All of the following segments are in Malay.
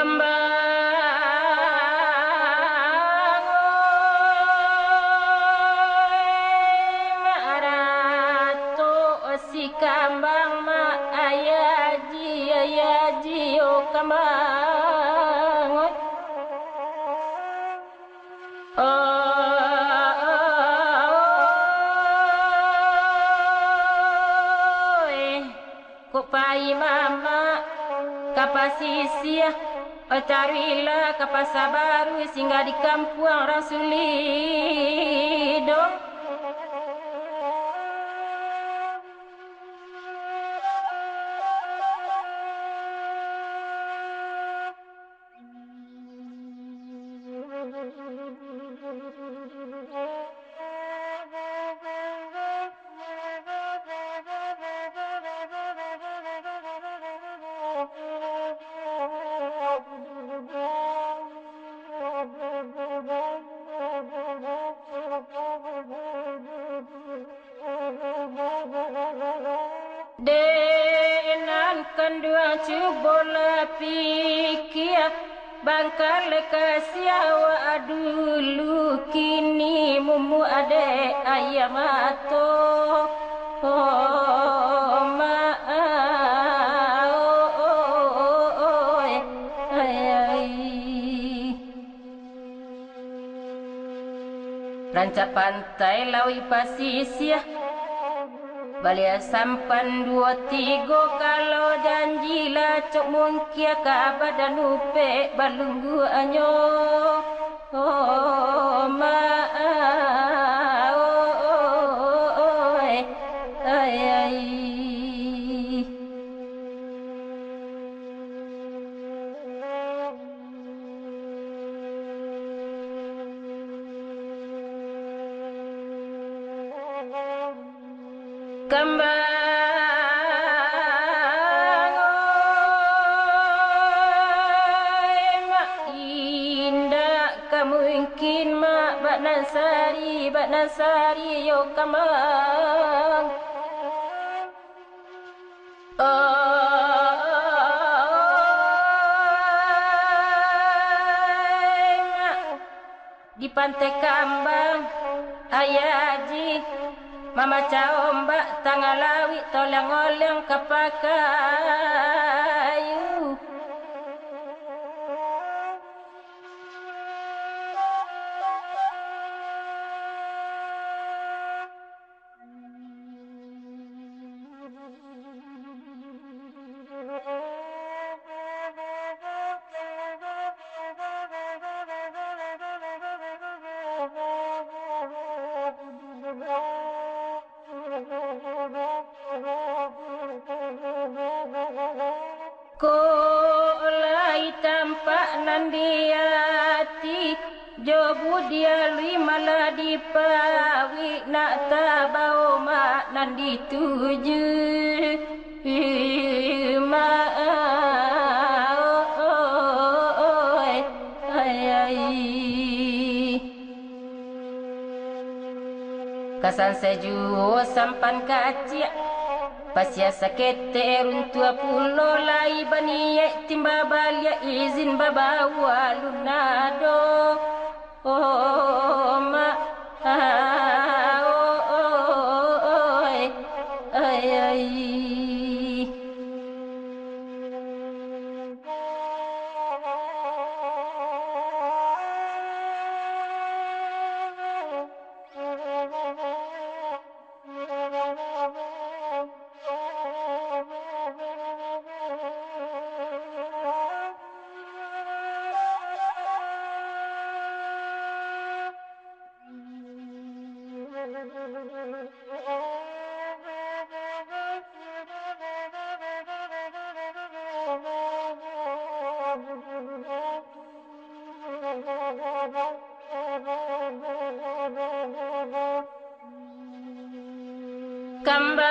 kembang mak ratu si kambang mak ayaji oh kambang kok pai mama kapasisia carilah kapasa baru singgah di kampung orang Sulido Denan kendua cubola pikir bangkal kasiawa dulu kini mumu ade ayam ato ma ranca pantai lawi pasisya Balia sampan 2-3 kalau janjilah cok mungkia ka badan upe balunggu anyo ma ay kembang mak indah kamungkin mak bak nasari yo kembang mak di pantai kambang ayaji Mama caombak tangalawi tolong-olong kapakayu Kolai tampak nandiati jobu dia malah dipawi nak tabau mak nandi tuju ma kasan sejuo sampan kacik Pasya sakete runtua pulo lai bani timba balia izin babawa lunado ma ay kembang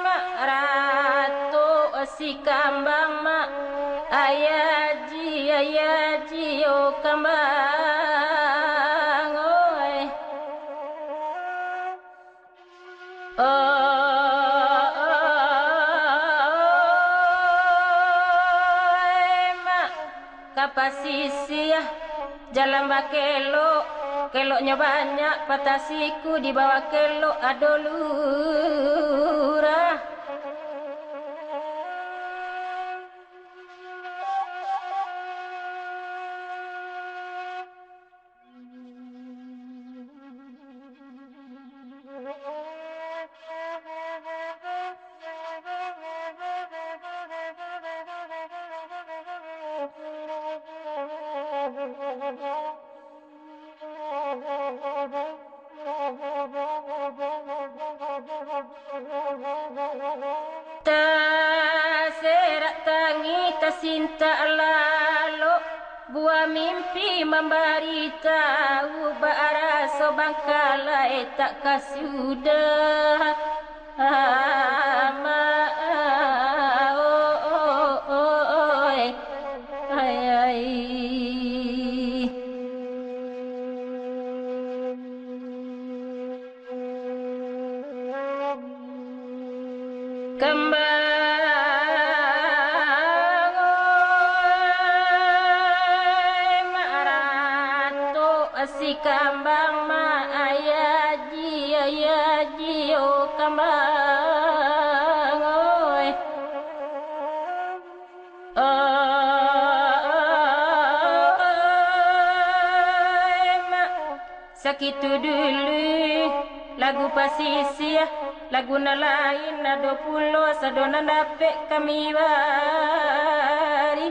mak ratu si kambang mak ayaji oh kambang jalan bakelok, keloknya banyak, patah siku di bawah kelok ado lurah. Serak tangi tasinta lalu buah mimpi memberi tahu bara sobangkala tak kasudah ama si kambang ma ayaji oh kambang oi ma sakitu dulu lagu pasisir lagu lain ada pulo sadona dapet kami wari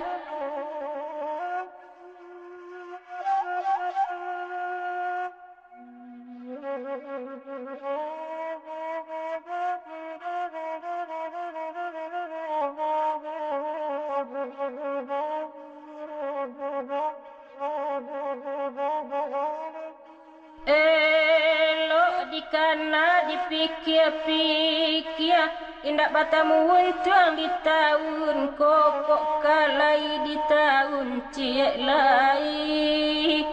Karena dipikir-pikir indak batamu untung di tahun kokok kalai di tahun ciek lai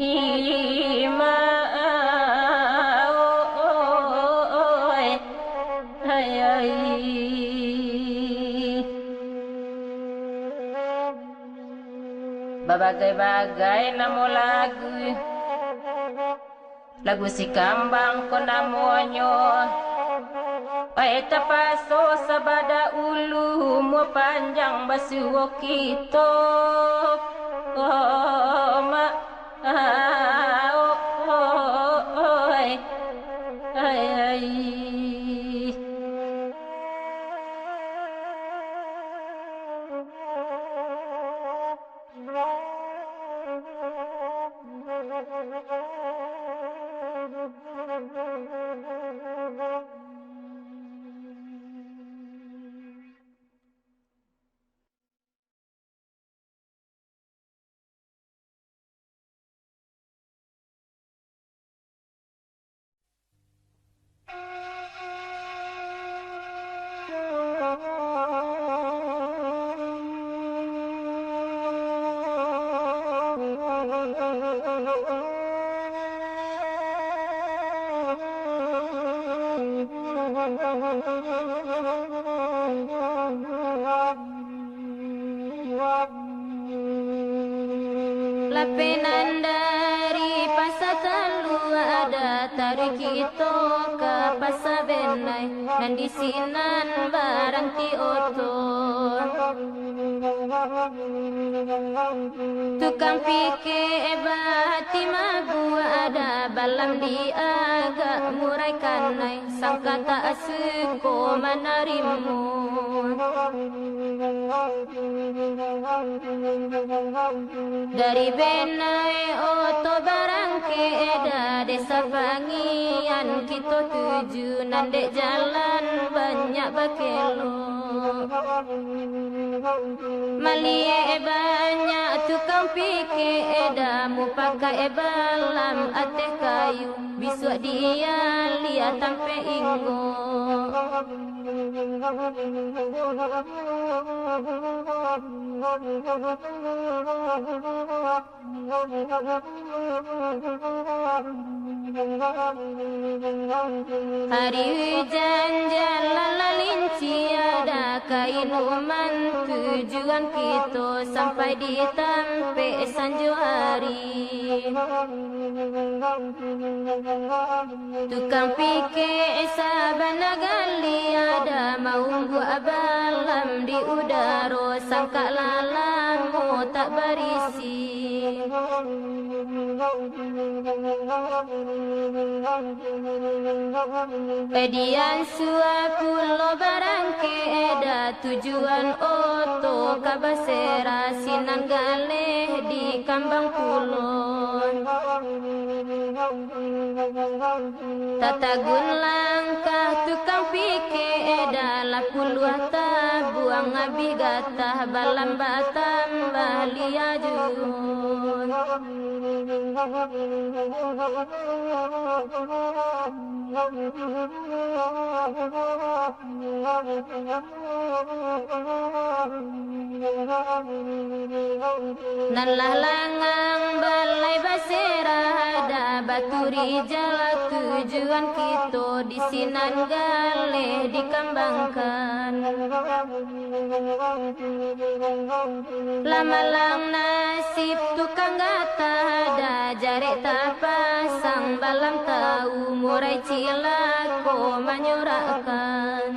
ima bagai-bagai nama lagu si kambang ko namonyo Paeta paso sabada ulu mo panjang basuo kito ma Lapenan dari pasar lu ada tarik kita ke pasar benai dan di sinan barang ti oto tukang pikir bati magu ada balam di agak murai kanai sangka tak suko manarimu dari benai oto barang keeda desa Pangian kita tuju nandek jalan banyak bakelo malie banyak tukang pikir eda mu pakai balam ate kayu bisua dia lihat sampai inggo hari hujan jalan lalinci ada kain uman tujuan kita sampai di tempe sanjo hari. Tukang fikir sabana gali ada mau buat balam di udara sangka lalamu tak berisi. Edian suapulo barangke eda tujuan oto kabasera sinan galeh di kambang pulon. Tatagun langkah tukang fikir eda lapuluh buang abi gatah balam batambah liajun. Nalah langang balai basera ada baturi jala tujuan kita di sinan galeh dikembangkan. Lamalang nasib tukang gata ada jarek tak pasang balam tahu murai cilako menyurakkan.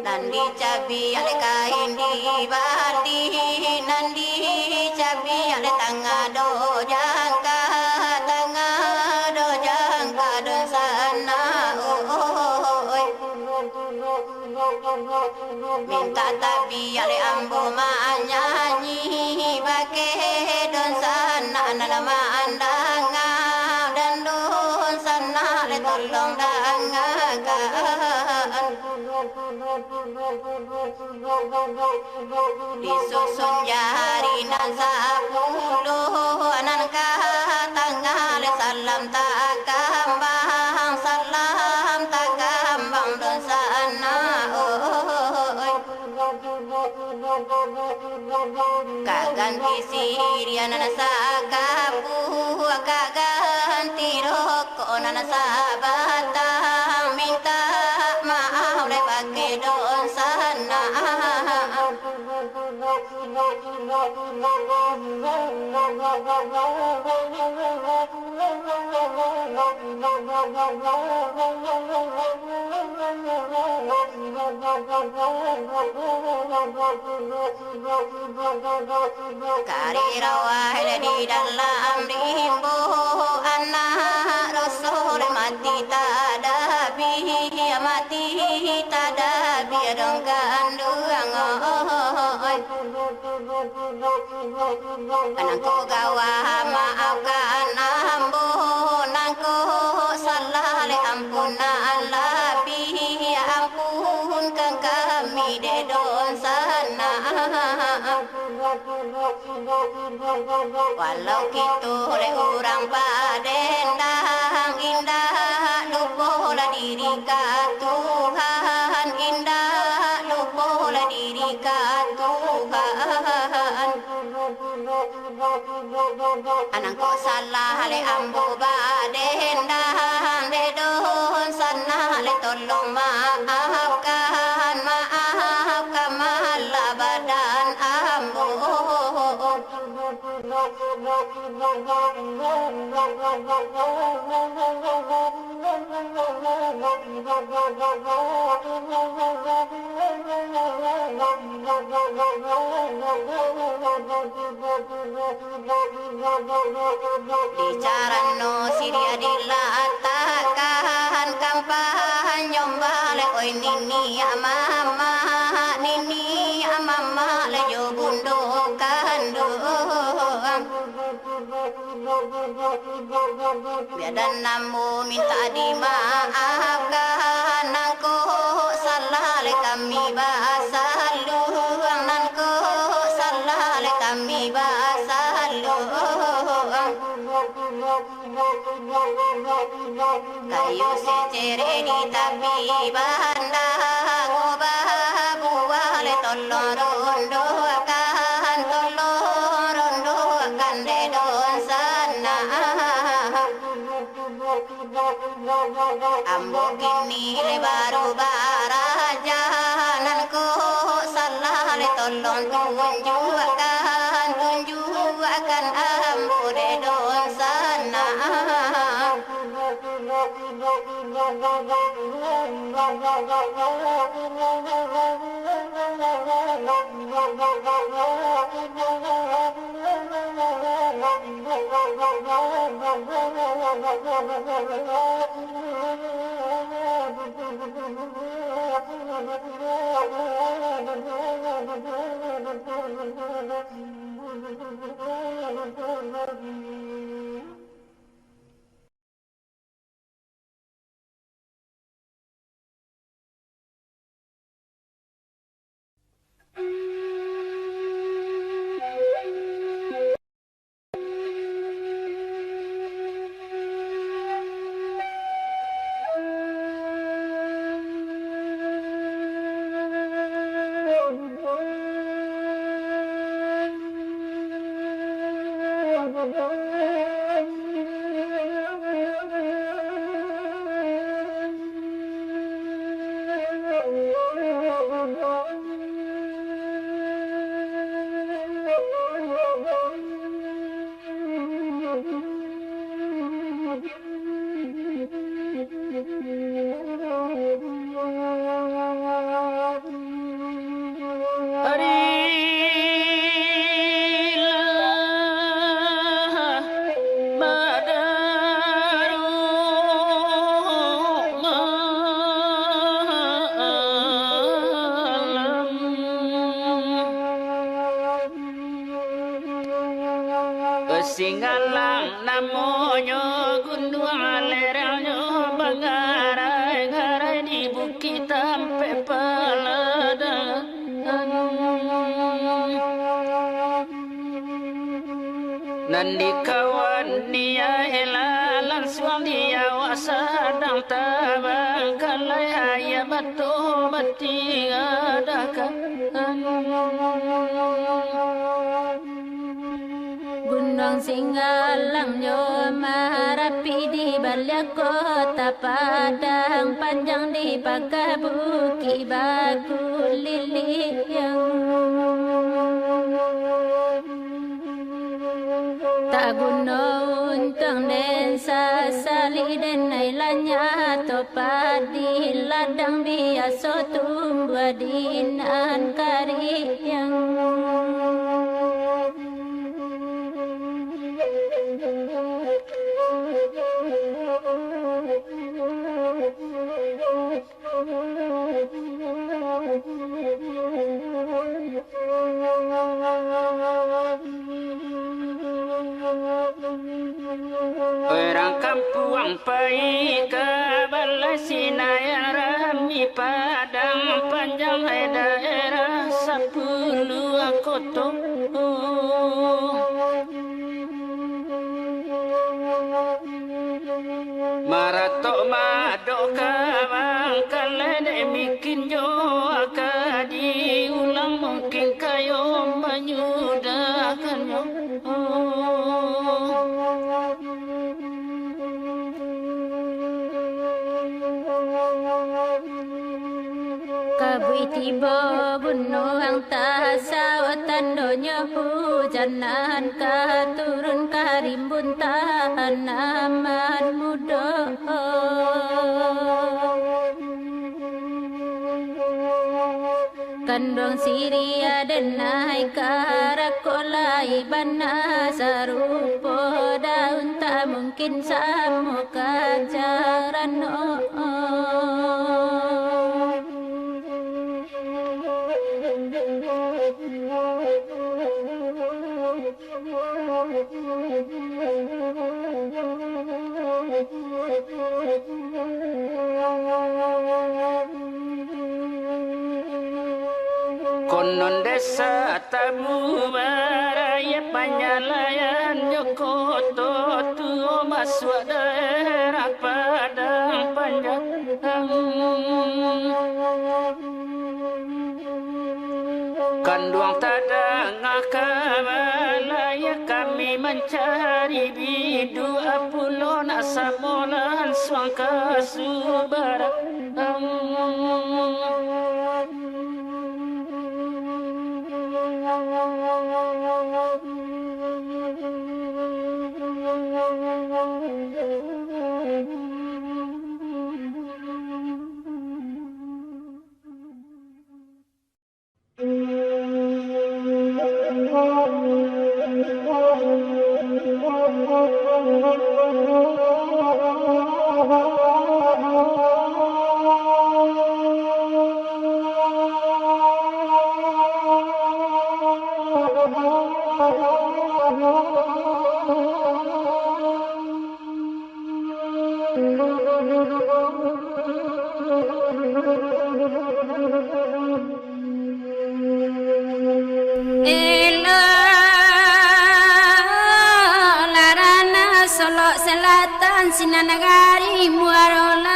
Nandi cabi ale kain di bati, nandi cabi ale tangga do jangka dan sana minta tabi ale ambo ma nyanyi bake don sana nama andanga dan don sana le tolong danga disusun jari nasa puluh anan tanggal salam tak kambang don sana kaganti sirian nasa kapu kaganti rokok nasa batang minta maaf le pakai don sana Kari rawai di dalam rimbo anak Rasul mati tadabi dong kandung anakku gawa maafkan ambo nangku salah le ampun Allah ampunkan kami de dosa walau gitu le orang padendang indah lupola diri ka Tuhan indah lupola diri ka Tuhan anakku salah le ambo badendang de don sana le tolong maafkan malah badan ambo bicara no siria dilatakan kampanye nyombale oi nini mama le yo bundo kandung biadan namu minta dimaafkan nangko salah le kami basaluang nangko salah le kami basaluang kayu secere di tapi bandang obabu wale tolong rondo akan de don sana ambo kini le baru baraja nanku salah le tolong tunjukkan ambo de don sana Singalang namonyo gundu aleranyo bangarai-ngarai di bukit sampai peladan Nandi kawan dia elalan suang dia wasadang tabang kalai haya batu mati adakan Gunung Singalang nyo marapi di balik kota Padang panjang di pakai bukit baku liliang tak gunung untang desa salida benai lanya to padi ladang biasa tumbuh dinan kariang orang kampung pai ke balai sinayarami padang panjang daerah 10 kota maratok madok kabang kalede mikin jo akadi ulang mungkin kayo menyudahkannya kabui tiba bunuh tasaw tandonya hujanan turun karimbun tanaman muda kandung siria denai karakolai bana sarupo daun tak mungkin samu kajaran konon desa tamu baraya panyalayan Jokoto tuo masuk daerah padang panjang kanduang tadang kabalaya kami mencari bidu apulon asamolan suangka subara Selatan Sinanagari Muarolabu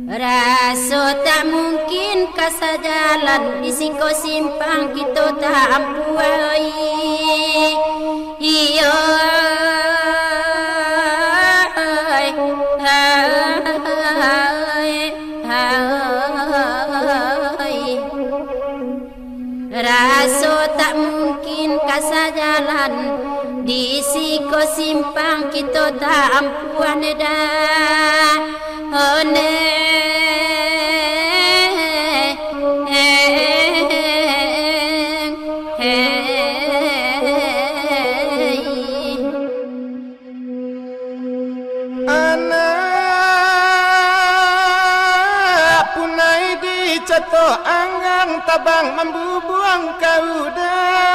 Raso tak mungkin kasajalan Isiko simpang kita tak ampuai Iyo Raso tak mungkin kasajalan di siko simpang kita tak ampuan dah one anak punai di cato angang tabang membubuang kau daro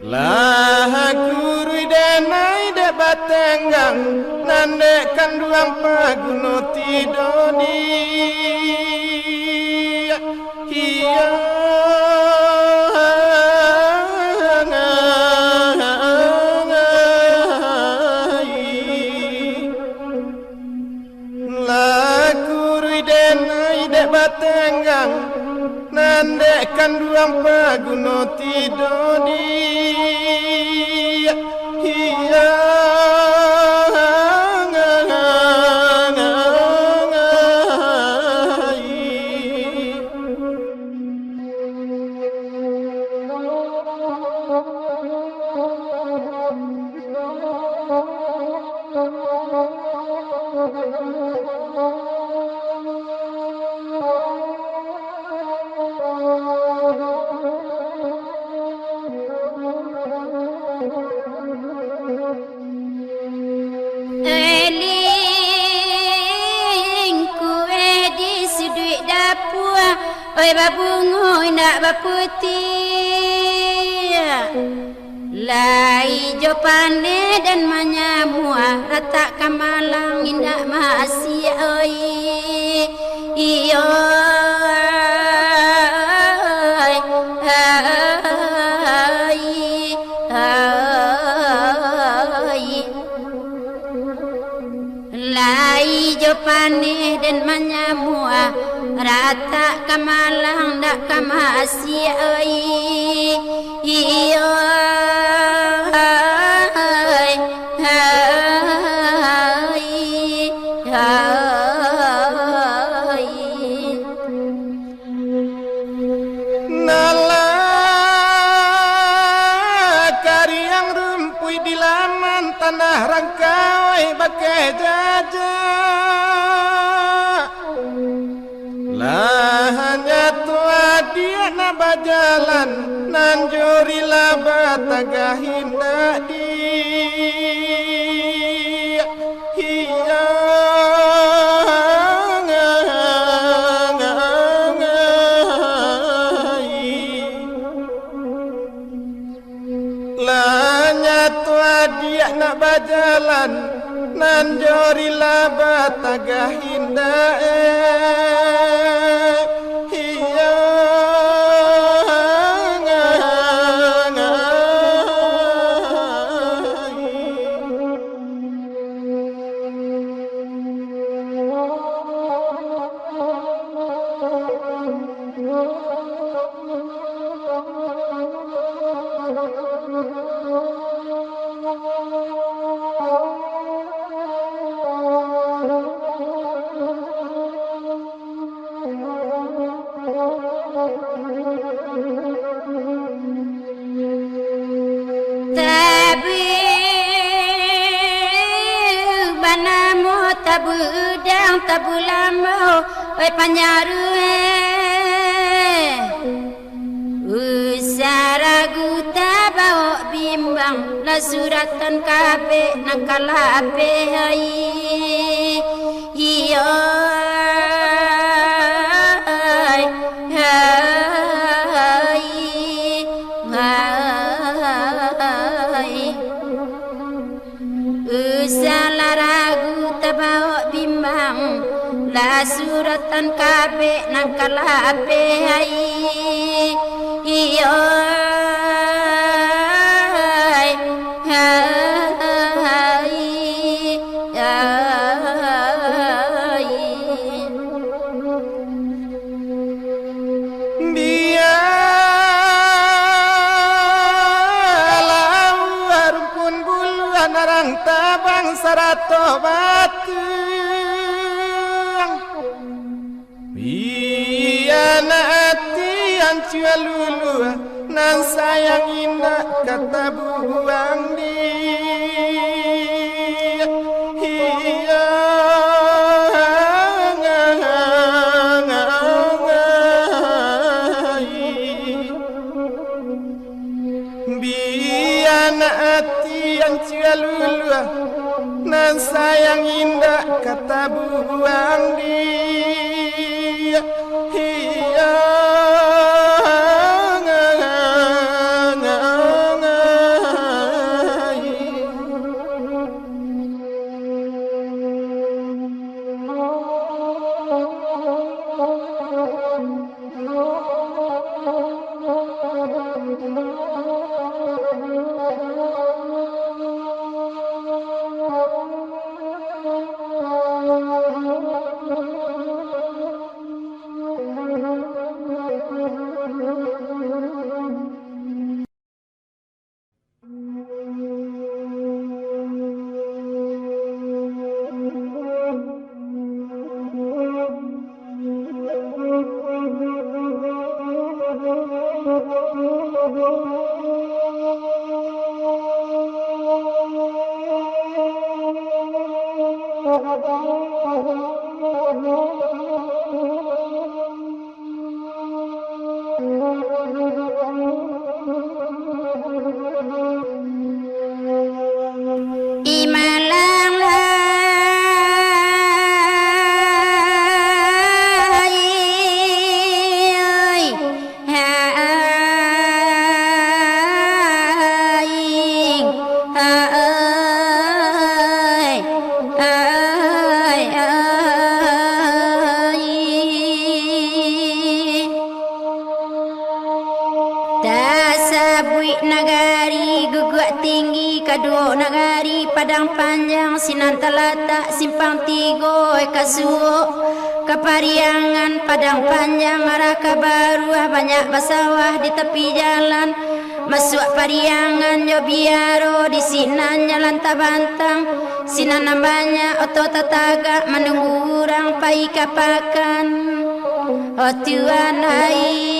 lah guru denai de batenggang nande kanduang paguno tidoni hiya lah guru denai de batenggang nande kanduang paguno tidoni hiya Oi babungoy nak baputi lai jo pane dan manyamua rata kamalang indak masih oi iyo lai jo pane dan manyamua rata kamalang dak kamasi oi iyo nala kariang rumpui di laman tanah rangkawai bagai jajah hanya tua dia na bajalan nanjuri laba tagahinda dia hiya lanya tua dia na bajalan nanjuri laba tagahinda tabudang tabulamo oi panyaru usaragu tabao bimbang la suratan kape nakalape hai iyo la suratan kabe nakalape hai iyo tabang sarato batu na hati yang lulu nan sayang indah kata buang dia hiya biana hati yang lulu nan sayang indah kata buang dia Nagari guguak tinggi kadua nagari padang panjang sinan talatak simpang tigo kasuo kapariangan padang panjang arah kabaru banyak basawah di tepi jalan masuk pariangan yo biaro di sinan jalan tabantang sinan banyak oto tataga menunggu urang pai kapakan oh Tuhan hai.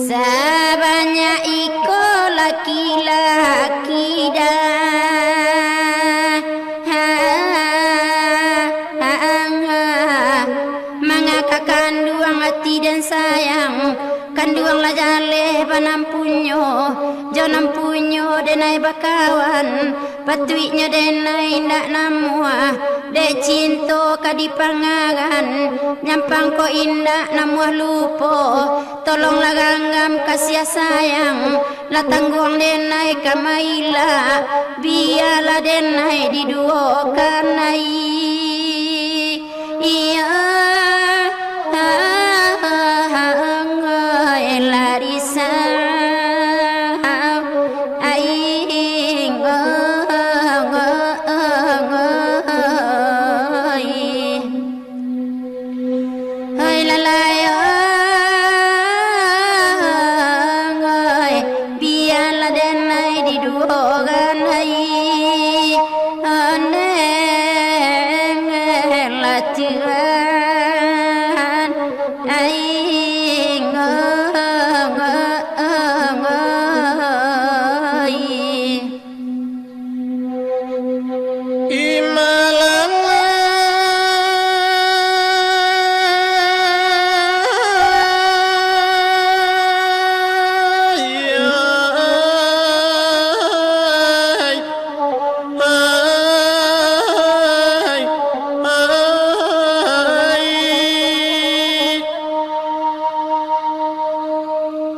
Sabanya iko laki-laki dah mangaka kanduang hati dan sayang kanduang la jale panampunyo janam punyo denai bakawan patuiknya denai ndak namua dek cinto kadipangangan nyampang ko indak namuah lupo tolonglah ganggam kasih sayang la tangguang denai kamaila biarlah denai diduokan nai iya larisa aing hai lalayo biarlah denai diduogan hai aneng latihan aing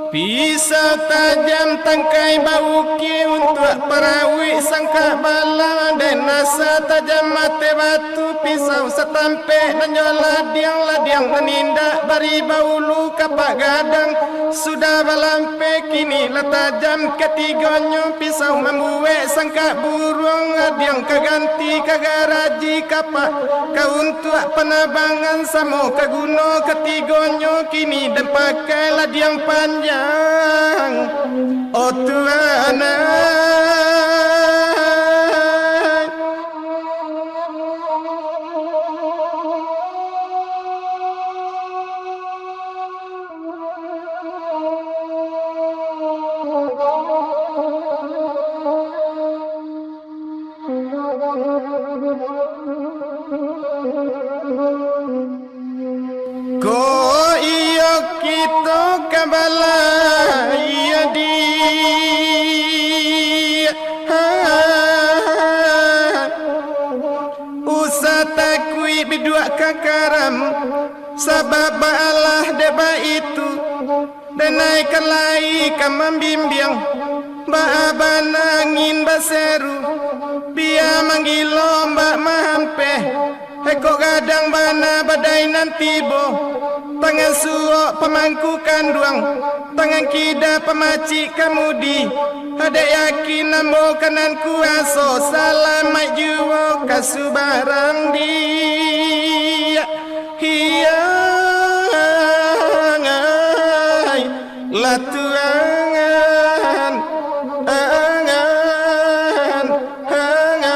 Pisau tajam tangkai bauki untuk perawi sangka bala dan nasa tajam mate batu pisau setampe dan ladiang menindak bari baulu kapak gadang sudah balampe kini lah tajam ketiganya pisau membuat sangka burung adiang kaganti kagaraji kapak kau untuk penabangan samo kaguno ketiganya kini dan pakai ladiang panjang oh Tuhan ko iyo kita kabala iya di usah takui bidua kakaram sabab Allah deba itu denaikan lai kamam bimbiang baaban angin baseru biar manggilo mbak mahampe eko gadang bana badai nanti bo tangan suok pemangku kanduang tangan kida pemaci kamudi ada yakin namo kanan kuaso salamat juo kasubarang dia hiang latuangan angan angan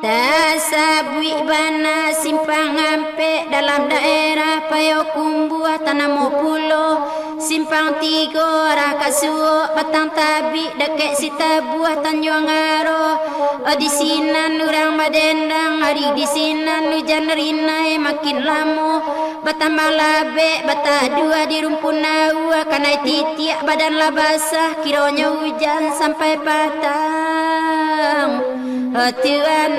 Tasabui bana simpang ampe dalam daerah Payokumbu Tanamo Pulo simpang 3 Rakasuo Batang Tabi deket Sitabuah Tanjung Aro di sinan urang madendang hari di sinan hujan rinai makin lama batambang labe bata 2 di rumpun naua kanai titiak badan lah basah kiranya hujan sampai patang Tuhan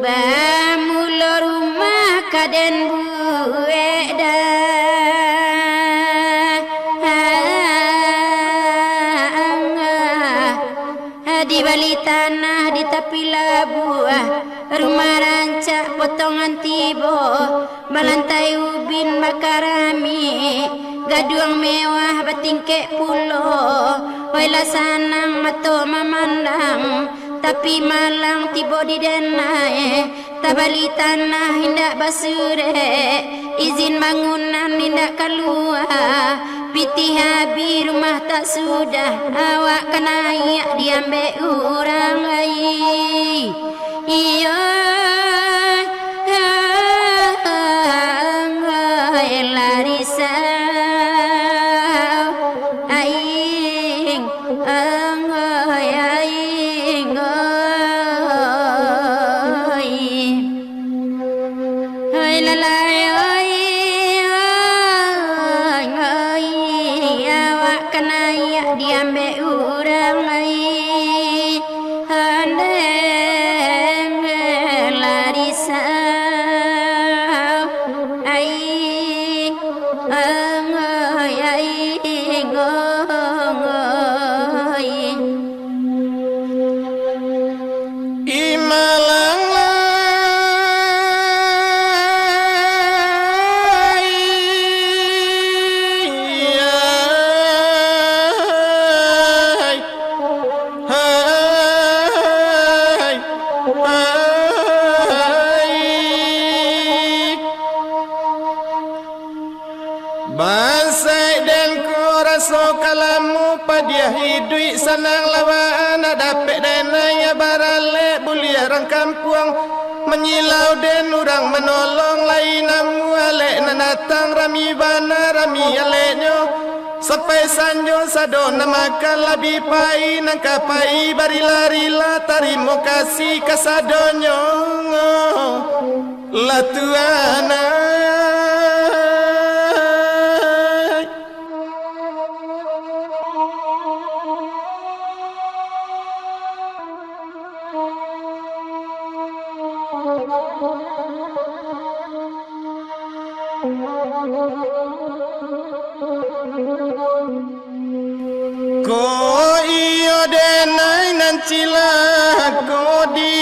Bamulo rumah kaden bueda di bali tanah di tepi labuah rumah rancak potongan tibo balantai ubin makarami gaduang mewah batingkek pulo wala sanang mato memandang tapi malang tibo di denai tabali tanah hindak basure izin bangunan hindak keluar piti habi rumah tak sudah awak kena iak diambil orang lain iya larisa aing aing oi lalai awak kena iak diambil orang lain handeng larisa aing Basai dan ku raso kalamu padia hidui sanang lawan dapet denai barale bulia orang kampung menyilau den orang menolong lain namu alek nanatang rami bana rami aleknyo sampai sanjo sadona makan labi pai nangka pai barila-rila tarimo kasih kasadonyo latuana Ko iyo denai nan cila kodi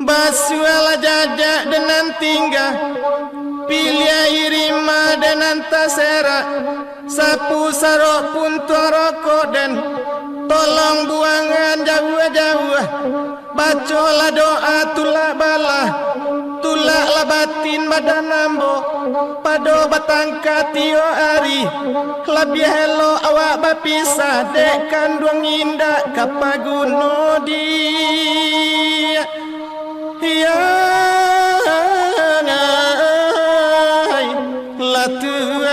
basuala jajak dengan tinggal pilih irima dengan tasera sapu sarok pun toroko dan tolong buangan jauh-jauh. Bacolah doa tulak balah, tulaklah batin badan nambo. Pado batangka tio hari, lebih hello awak bapisah. Dek kandung indah kapaguno dia. Ya ngai latuan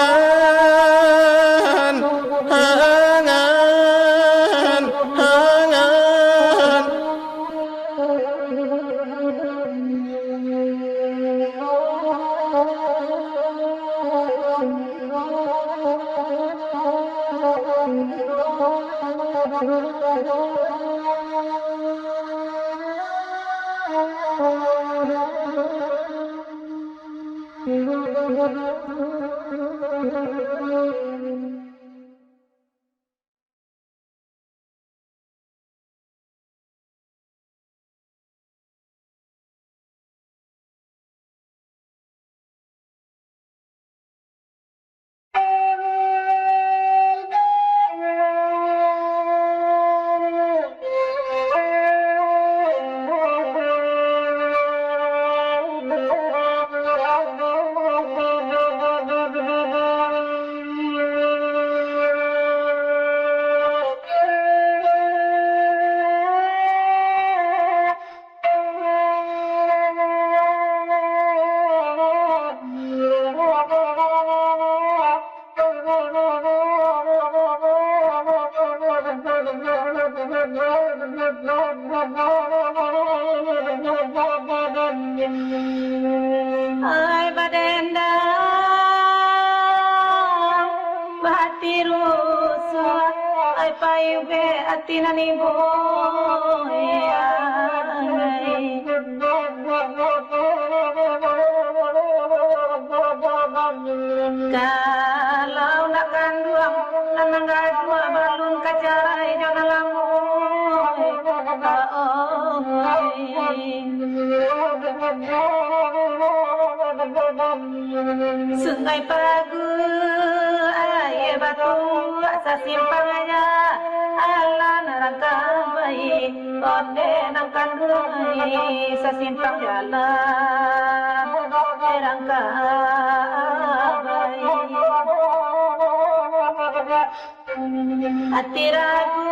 hangan hangan. Ay badenda bahati rusa ay payuge atinani kalau nak kanduang nanangga dua balun kacai jangan lamoy sungai pagu air batu asa simpangnya alan rangka bayi onde nang kandungai sasimpang jalan rangka bayi hati ragu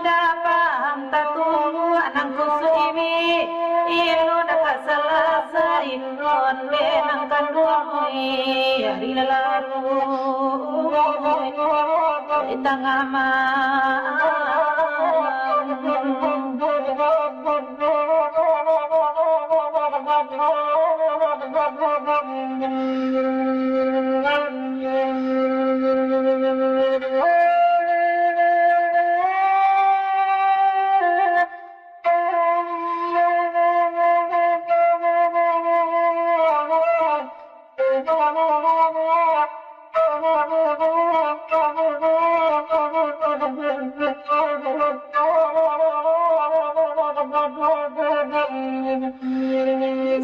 dapam tatu anang kusu ini ilo dapat selesai onde nang kandungai hari lalu di tengah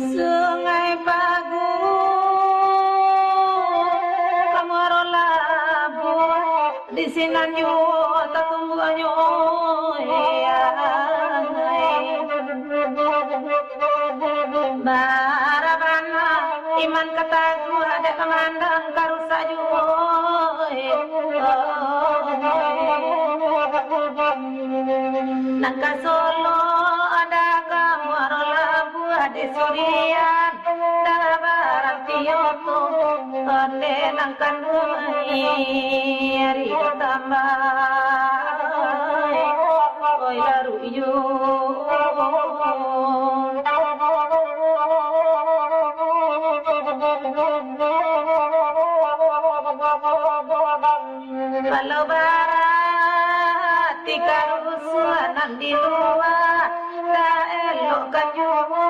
Sungai Pagu Kamorola di sinanyo tatumbuanyo barabana iman katagu ada kemandang karusayu nangka Solo ada Kamorola buah di Surian dabarang tiyoto onde nangkan duai hari tambah oi laru iyo kalau barat tiga usulan di luar tak elok kanjumo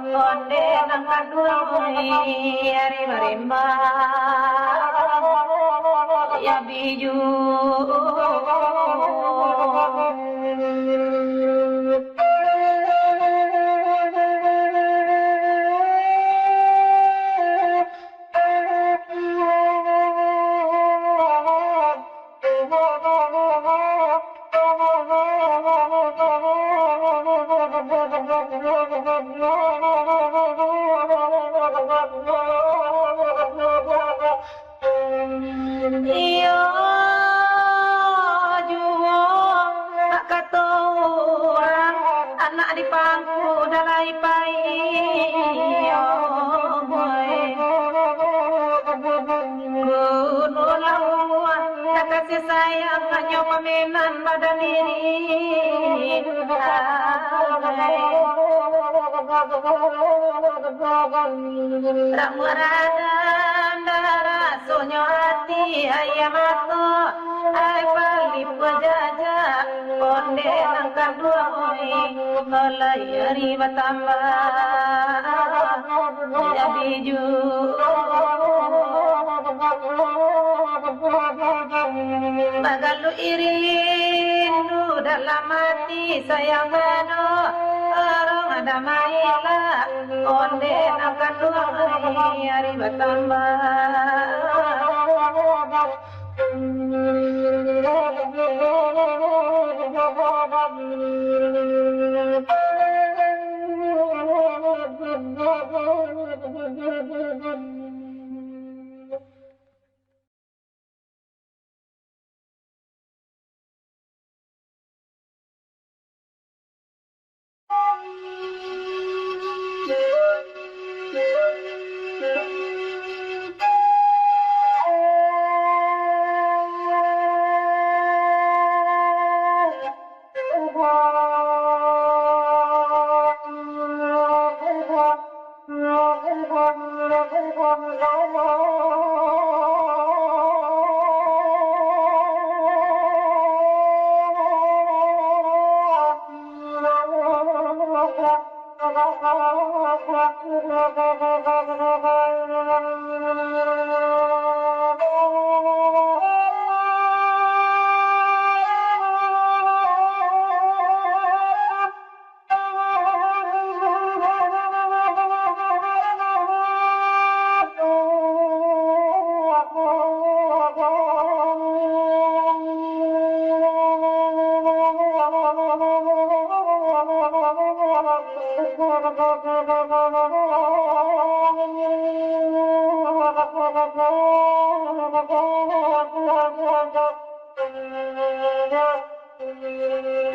onde nangkan duai hari marimba ya biju Iyo juwo tak katuang anak di pangku dalai pai iyo boy kuno lawa tak kasih sayang hanya pamenan badan diri Ramuradan darah sonyo hati ayam ato ay palip wajajak konde nangkang duoi tolai hari batambah ya biju bagalu irindu dalam hati sayang mano orang ada maila onde akan duai hari bertambah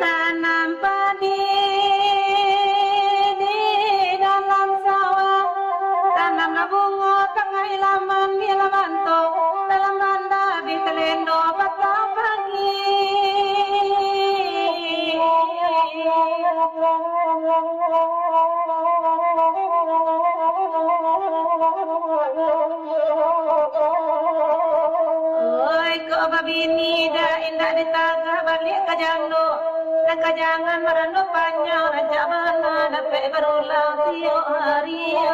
Tanam padi di dalam sawah, tanamlah bunga tengah ilaman di laman tok, dalam tanda di telendo petang pagi. Oi kok babini dah indah ditaga balik ke jando. Jangan meranu panjang raja mana dapat berulang tiap hari iyo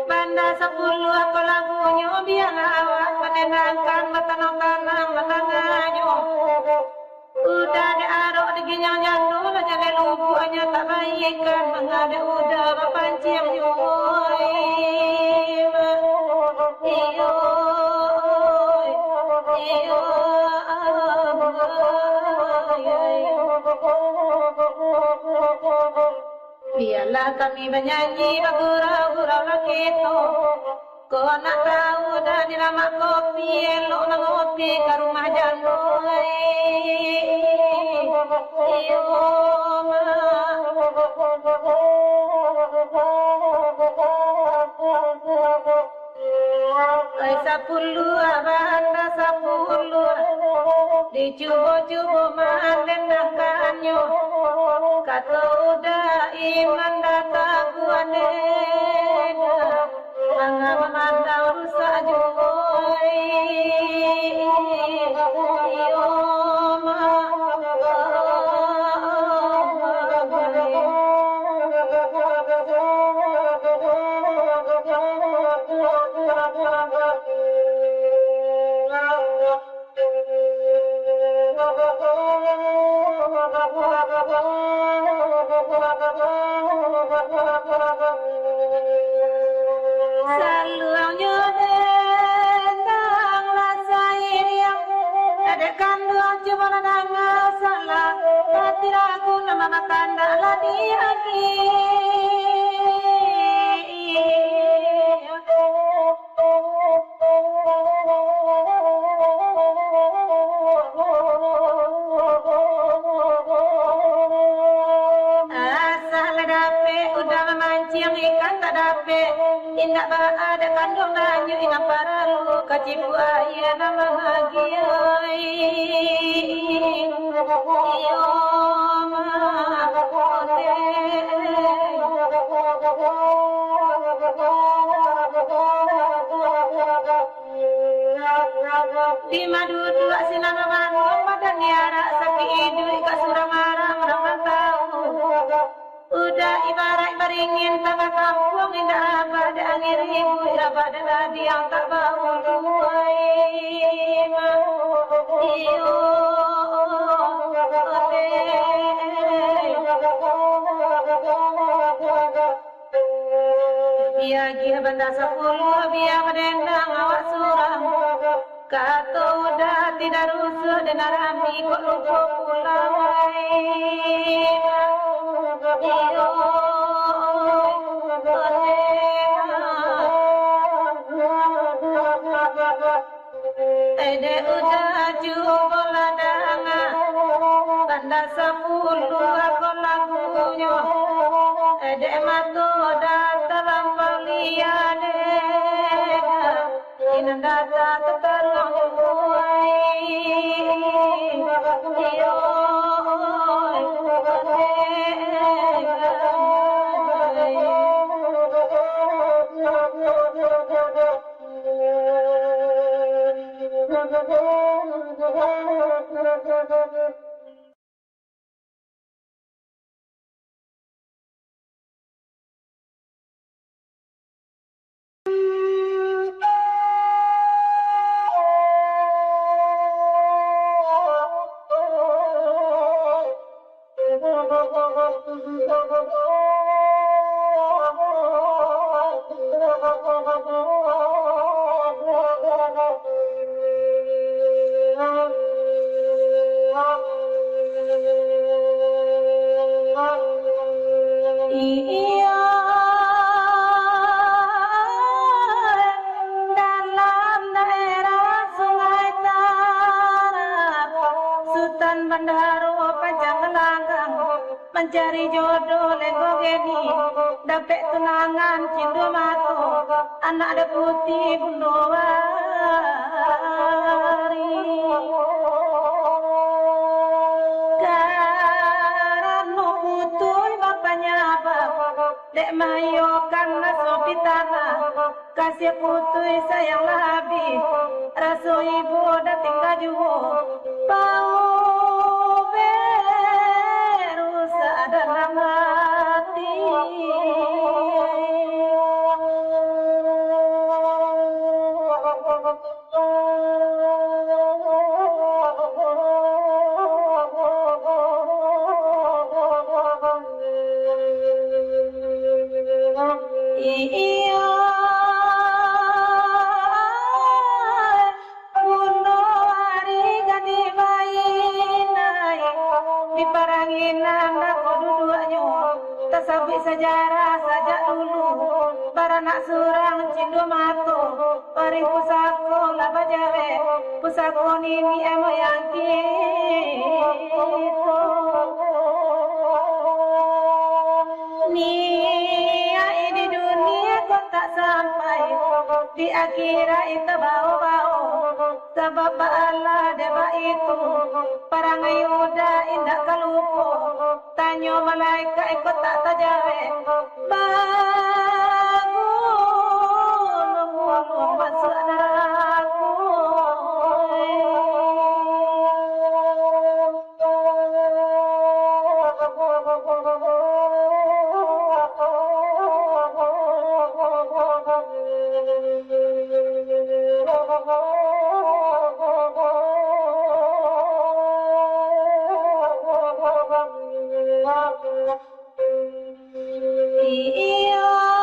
banda 10 aku lagunya biarlah awak menenangkan tanam menangannya udah diarok diginyang dulu jangan lubuhnya tak baikkan mengada udah berpancing yoi iyo iyo biarlah kami menyanyi bergurau-gurau lagi itu kau nak tahu dah di lama kopi elok nak ngopi ke rumah jandoi iyo Sapuluh abanda sapuluh dicubo-cubo mandendangkanyo kata udah iman data guane manga memandau rusak joi iyo mama kanda ladi lagi. Asal dape udah memancing ikan tak dape. Indah ada kandung nanyu ina paralu kacipu ayah nama bahagia. Iyo di madu dua sinan mangung pada niara sapi idu ika surang arang ramang tahu. Udah ibarat beringin tengah kampung indah pada angin ibu ira pada ladi yang tak bau ruai iyo biar dia benda 10 biar berdendang awak surang kata udah tidak rusuh dan rami kok lupa pulang iyo ede udah coba ladanga benda 10 aku lagunya ede matu dalam baliane ina data tetarung juai iyo mencari jodoh lego geni dapat tunangan cindu matu anak ada putih bundowari karena putul bapaknya bapak dek mayo karena sopitana kasih putui sayang lebih rasu ibu dah tinggal juo bau dalam hati iya bunuh hari gadi mainai diparangin anak tasawuf sejarah saja dulu baranak surang cindu matu pari pusako laba jawe pusako nini emo yang gitu nia ini dunia kok tak sampai di akhirat itu bau-bau sebab Allah deba itu parangai udah indah kalupo tanyo malaikat ikut tak tajawe bangun ngomong masuk neraka iya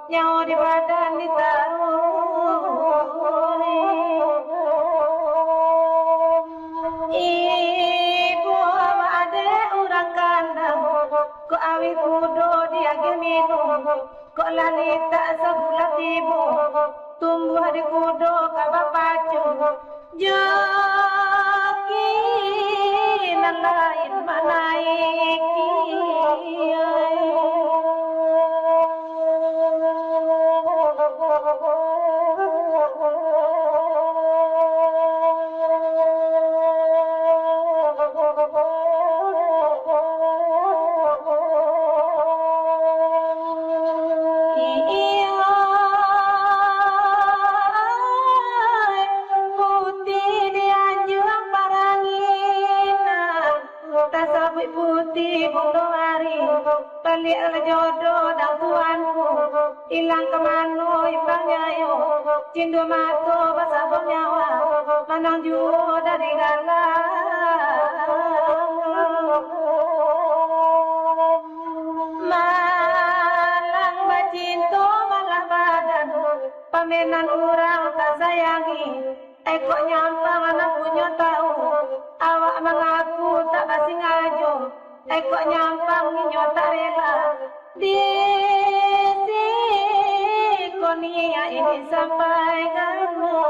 nyawa di badan ditaruh. Ibu sama adek orang kandang, kok awi kudo diagil minum, kok lali tak sebulat ibu, tumbuh di kudo kaba pacu, joki nan lain manaiki. Putih bondo hari balik jodoh dan tuanku hilang kemana ibangnya yo cindu mato basah nyawa manang juo dari galang malang bacinto malah badan pamenan orang tak sayangi kok nyampang anak punya tahu awak mengaku tak basi ngajo kok nyampang nyo tak rela di konia ini sampai kamu.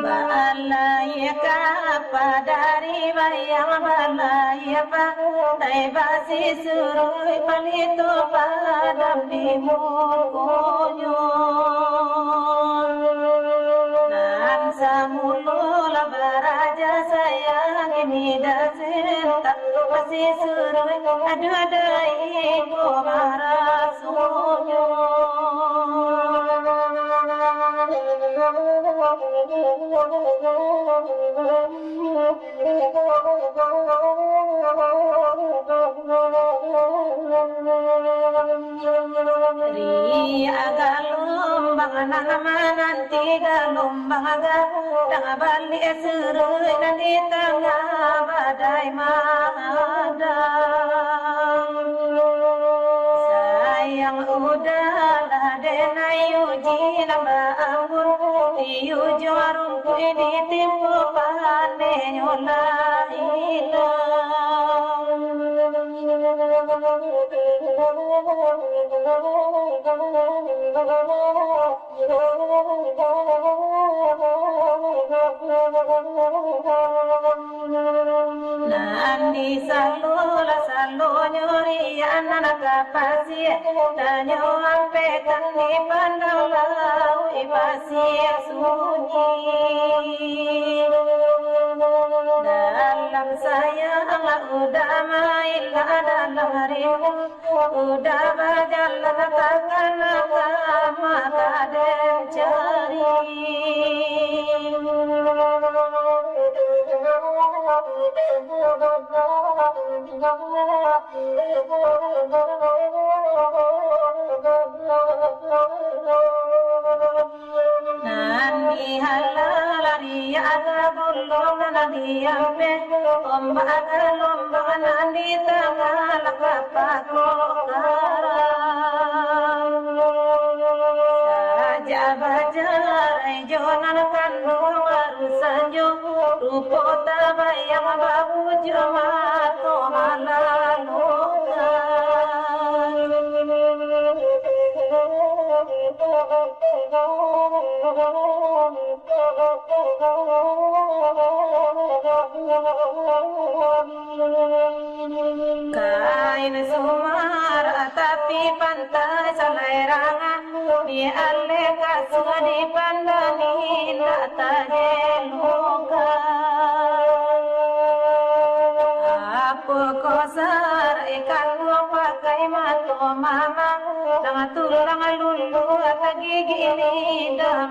Balaya kapa dari bayang balaya pa tai basi surui palito padam di mukonyo nan samulula baraja sayang ini dasinta basi surui aduh adai ko marasunya Ria galumbang nanti galumbang tengah balik serui dan di tengah badai madang sayang udahlah denai uji nambah anggur tiu jarum ku ini timpu pane nyola Nandi salula salu nyuri anak kapasi tanyo ampe kani pandalau ibasi sunyi dalam sayang udah main dalam harimu udah berjalan tangan mata dan cari Nani halalari aga bulong nani ampe omba aga lomba nani tangal kapako karam saja bajarai jonan kandung arusanjo rupo tabayang babu jamato kain sumar tapi pantai salerangan di ale kasua di pandani nata jeluka apa kosar ikan pakai mato mama dengan tulang lulu atau gigi lidah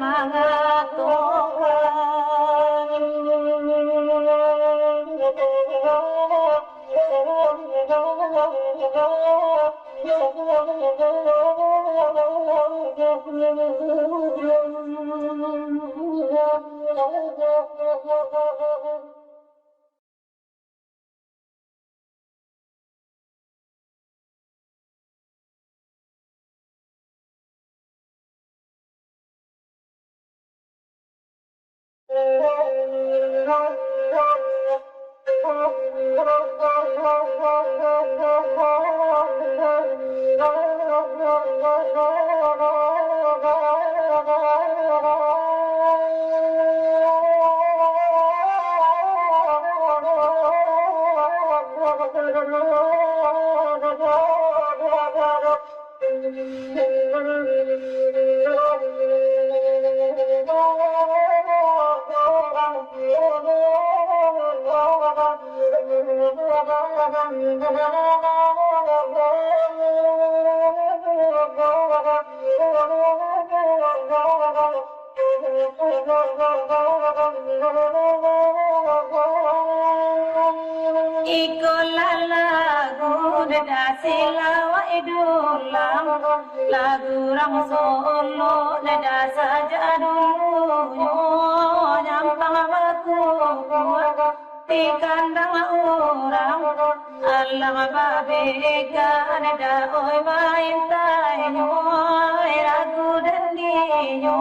lagu rang solo nada saja dulu nyampang aku di kandang orang alang babega nada oi main tayo ragu dan dinyo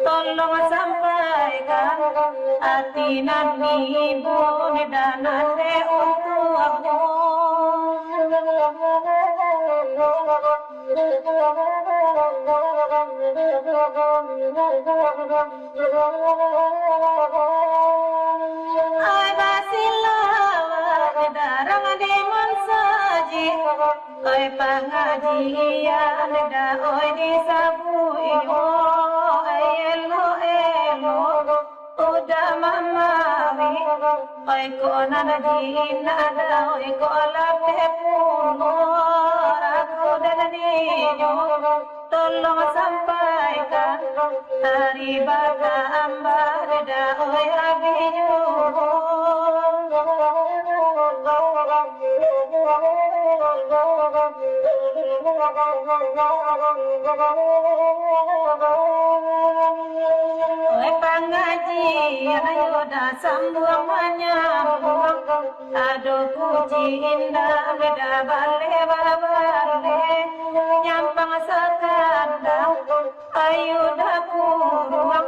tolong sampaikan hati nani ibu nada nade untuk aku ai basilawa darang demon saji ai pangajian da oi disabu iyo ai elo udah mamawi ai ko nanadina da oi ko lape puno tolong sampaikan hari baka ambar daoi abiyu oi pangajian ayo dah sambung menyambung aduh puji indah beda bale babale nyampang sekandang ayu dapurung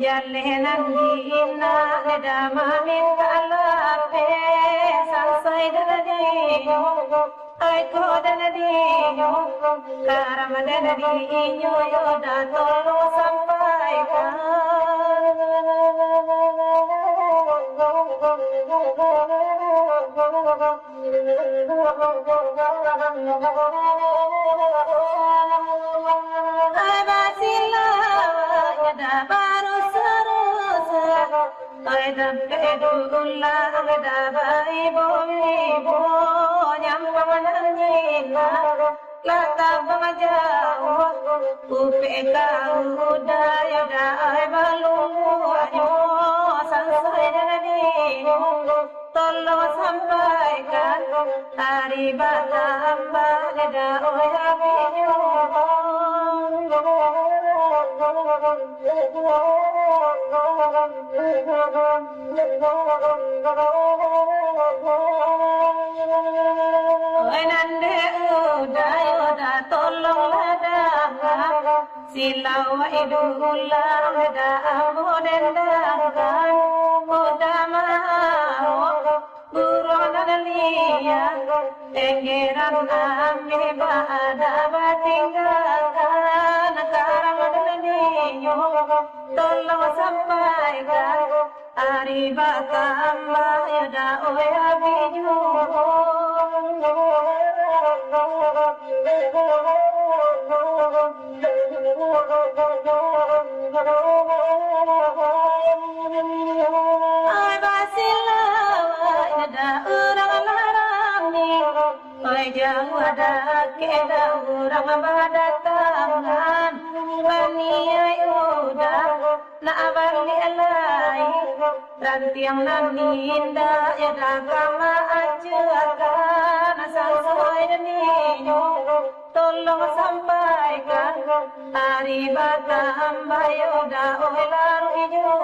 jalenan dina neda mamin kalape sansai danadiyo ai ko danadiyo karam danadiyo yoda tolo sampaikan baru seru Aidam kedulah dabai ibu nyampang nanyina lata bangajau upe kau daya dai balungu ayo sansai jadi tolong sampaikan hari batam bada oi abiyu nande udah tolonglah dah silau idulah dah amoden dah udah mau burung nalia tengeran ame bada batinggalkan karang daniyo tolong sampaikan ari bakamba yada oya biju ay basilawa yada urang larami ay jauh ada keda urang badatangan bani ay udah na abali alai rantiang naninda yada kama ajakan sesuai deniyo tolong sampaikan hari bata hamba yoda oilaru ijo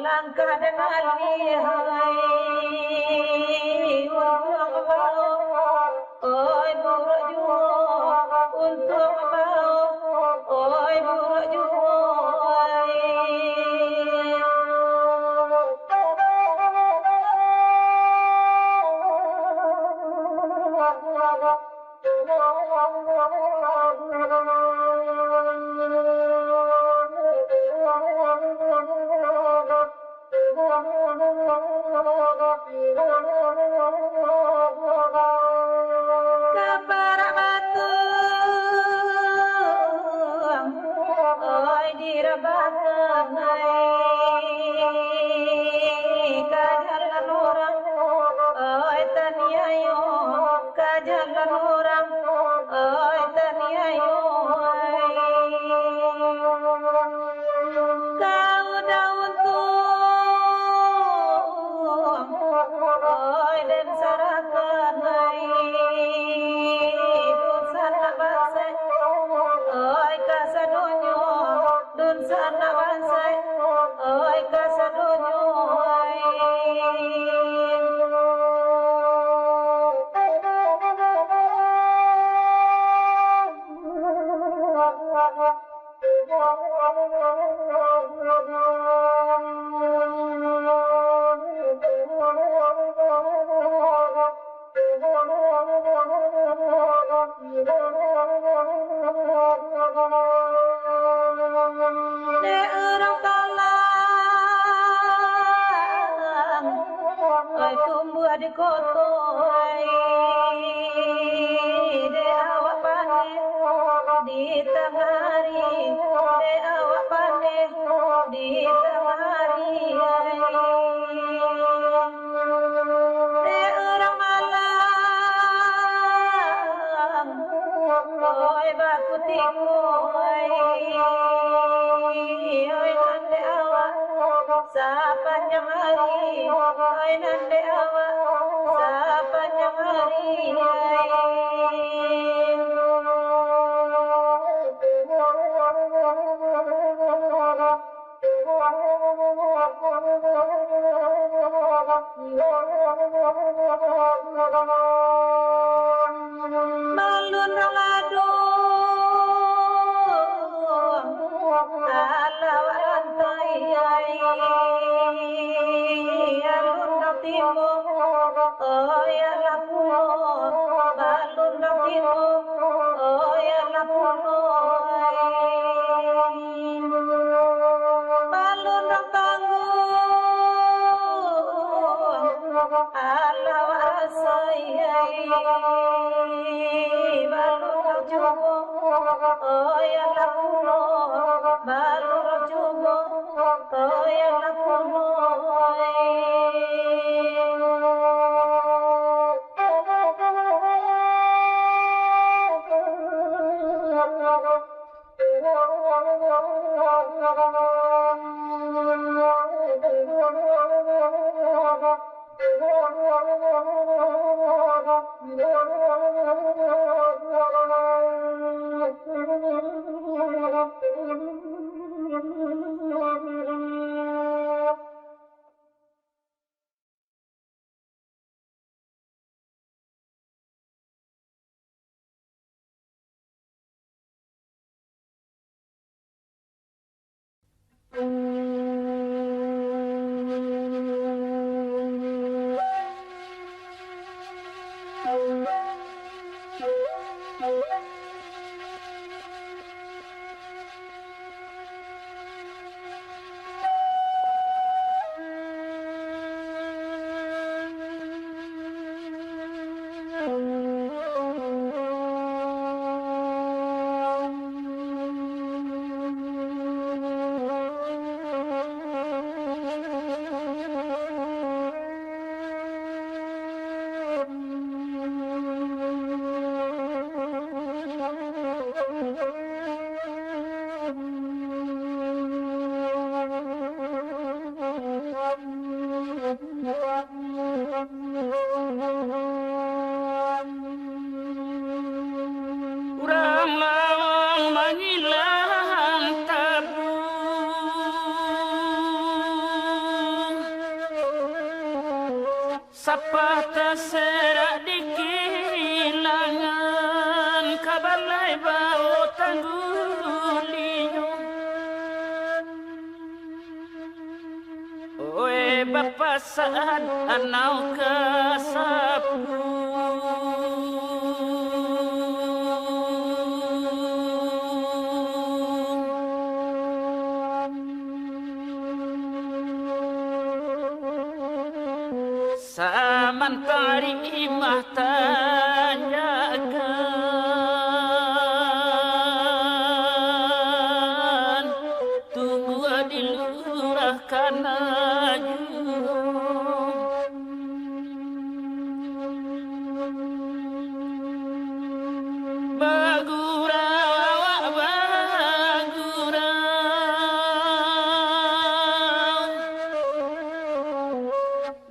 langkah dengan lihai oi buruk jua untuk mau oi buruk jua Oi dan sarakan hai anak bangsa oi kasadonya di kotoi de awak pane di tengah hari de awak pane di tengah hari de orang malam oi baku tikoi oi nande awak sepanjang hari oi nande awak sepanjang hari balun rangadu ala wantai alun natimu oh ya lapuno balun natimu oh ya lapuno balun nangtangu ala wasai balun nangjubo oh ya lapuno balun nangjubo oh ya lapuno Urang lawang mangilang tabu sapa terserak di kilangan kabalai bau tanggulinyo oe bapa saat anau kasapu Samantari imah tanyakan tunggu dilurahkan bagura awak bagura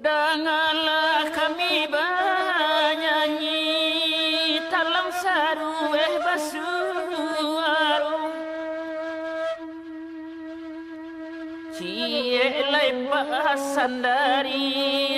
dengarlah kami bernyanyi dalam sarueh basuaru Cielai pasan dari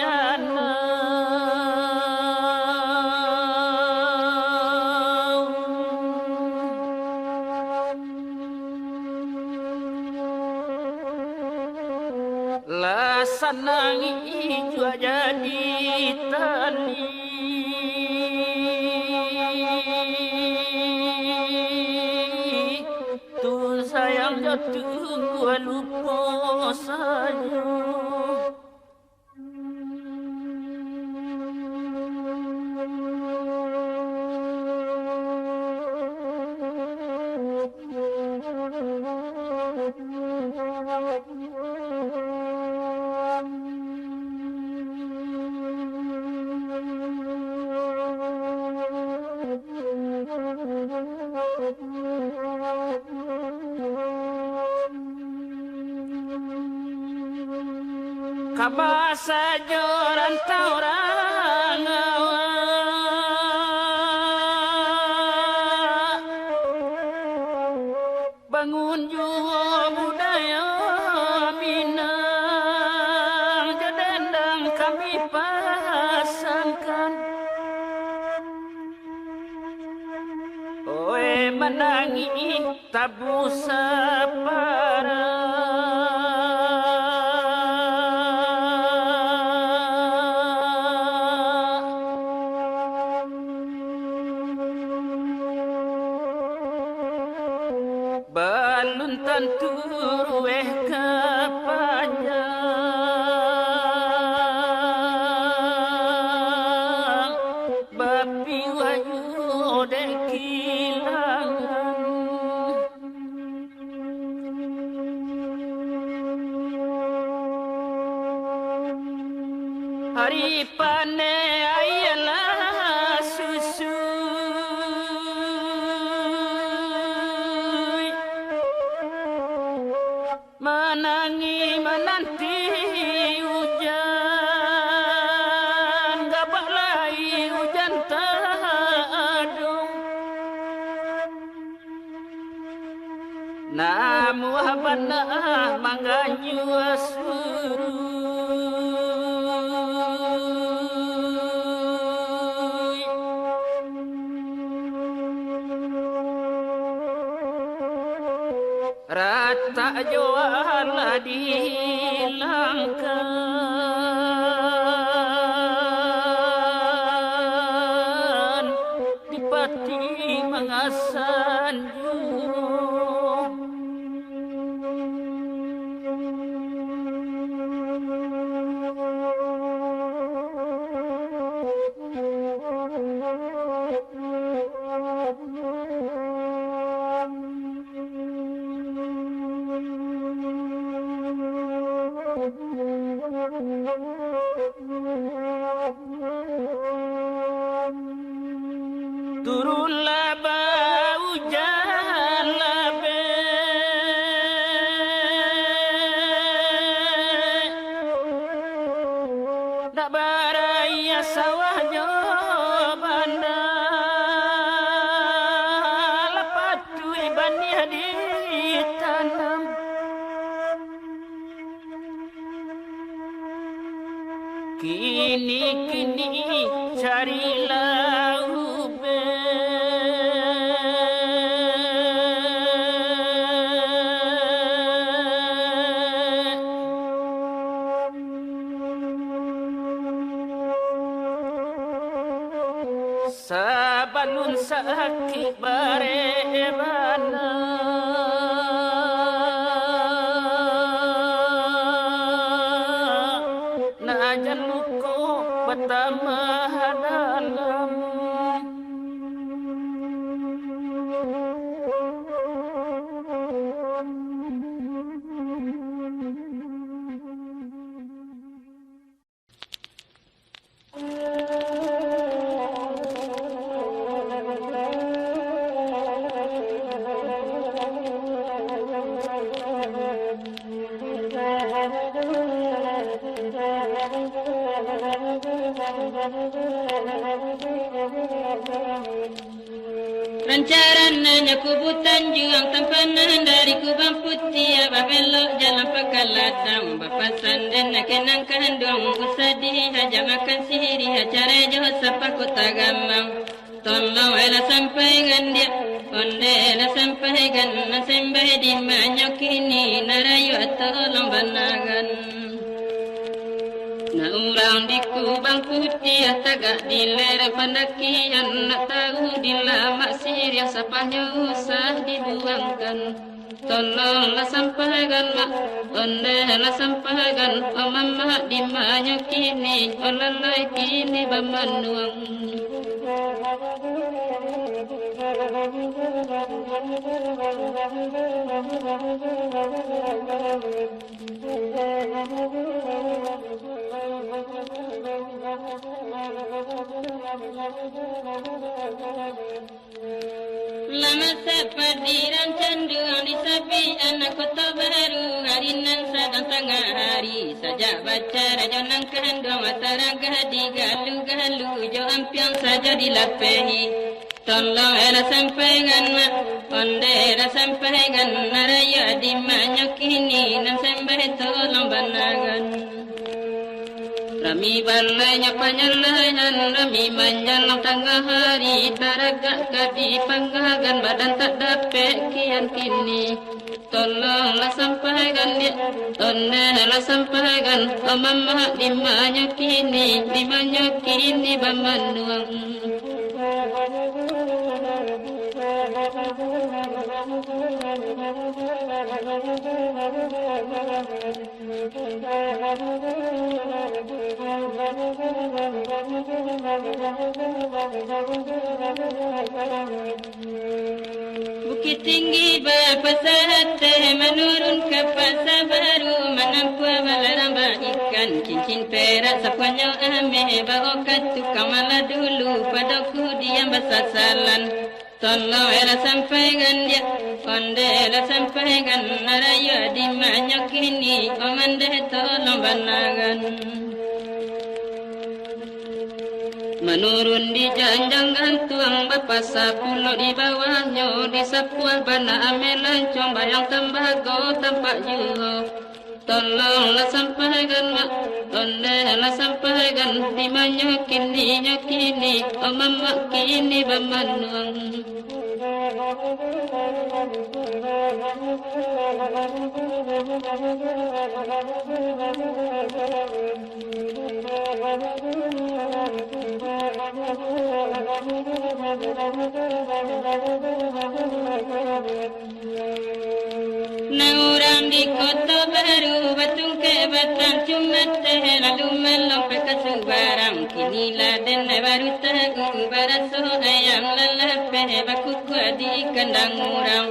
Lasanangi jua jadi tali tu sayang jatuh gua lupa saja kabasa joran taurang bangun jua budaya Minang jadendang kami pasangkan oe menangi tabu sapara balun tanturu kepanjang bapi wayu dek kilangan hari pane ayalah susu menangi menanti hujan gabak lai hujan tadung namu habana mangganyu asuru rata jual dihilangkan dipati mengasan turunlah bau jalabe dak baraya sawahnya banda lapatu ibani ditanam kini carilah sabalun sakit barebana najan luko pertama dalam Rancarannya kubutan juang tampanan dari kubang putih abah belok jalan pekan ladang bapasan dan kenang kandung usadi haja makan siri hacara jo sapaku tagamang tolong ela sampaikan dia onde ela sampaikan nasembah di manyok ini narayu tolong banagan na urang di kubang putih tagak diler pandakian nak tahu dilama siri sapanya usah dibuangkan tolonglah sampaikan mak ondelah sampaikan mama di mana kini olalai kini bamanuang lama sepadiran cenderung disapi anak kota baru hari nan sedang tengah hari saja baca rajonang kandung matara gadi galu jo ampiang saja dilapehi tolong ela sampaikan mak onde ela sampaikan naraya di manyok ini nan sembah tolong banagan Rami balainya panyalayan Rami manjalang tengah hari Taragak kadi panggagan Badan tak dapat kian kini Tolonglah sampaikan dia Tolonglah sampaikan Mama di mana kini Di mana kini Bamanuang Bukit tinggi berpasat menurun ke pasar baru menampu balaramba ikan cincin perak sapanya ame bawa tukang malah dulu padaku diam bersasalan tolong ela sampaikan dia onde ela sampaikan naraya di mana kini omande tolong banagan menurun di janjang gantuang bapasa pulau di bawahnya di sapuan bana amelancong bayang tembago tampak juho tolonglah sampaikan mak tolonglah sampaikan di mana kini mama kini bamanuang Naurang di kota baru batung ke batang cuma teh lalu melompat ke subarang kini laden baru tahu baraso ayam lalape baku di kandang urang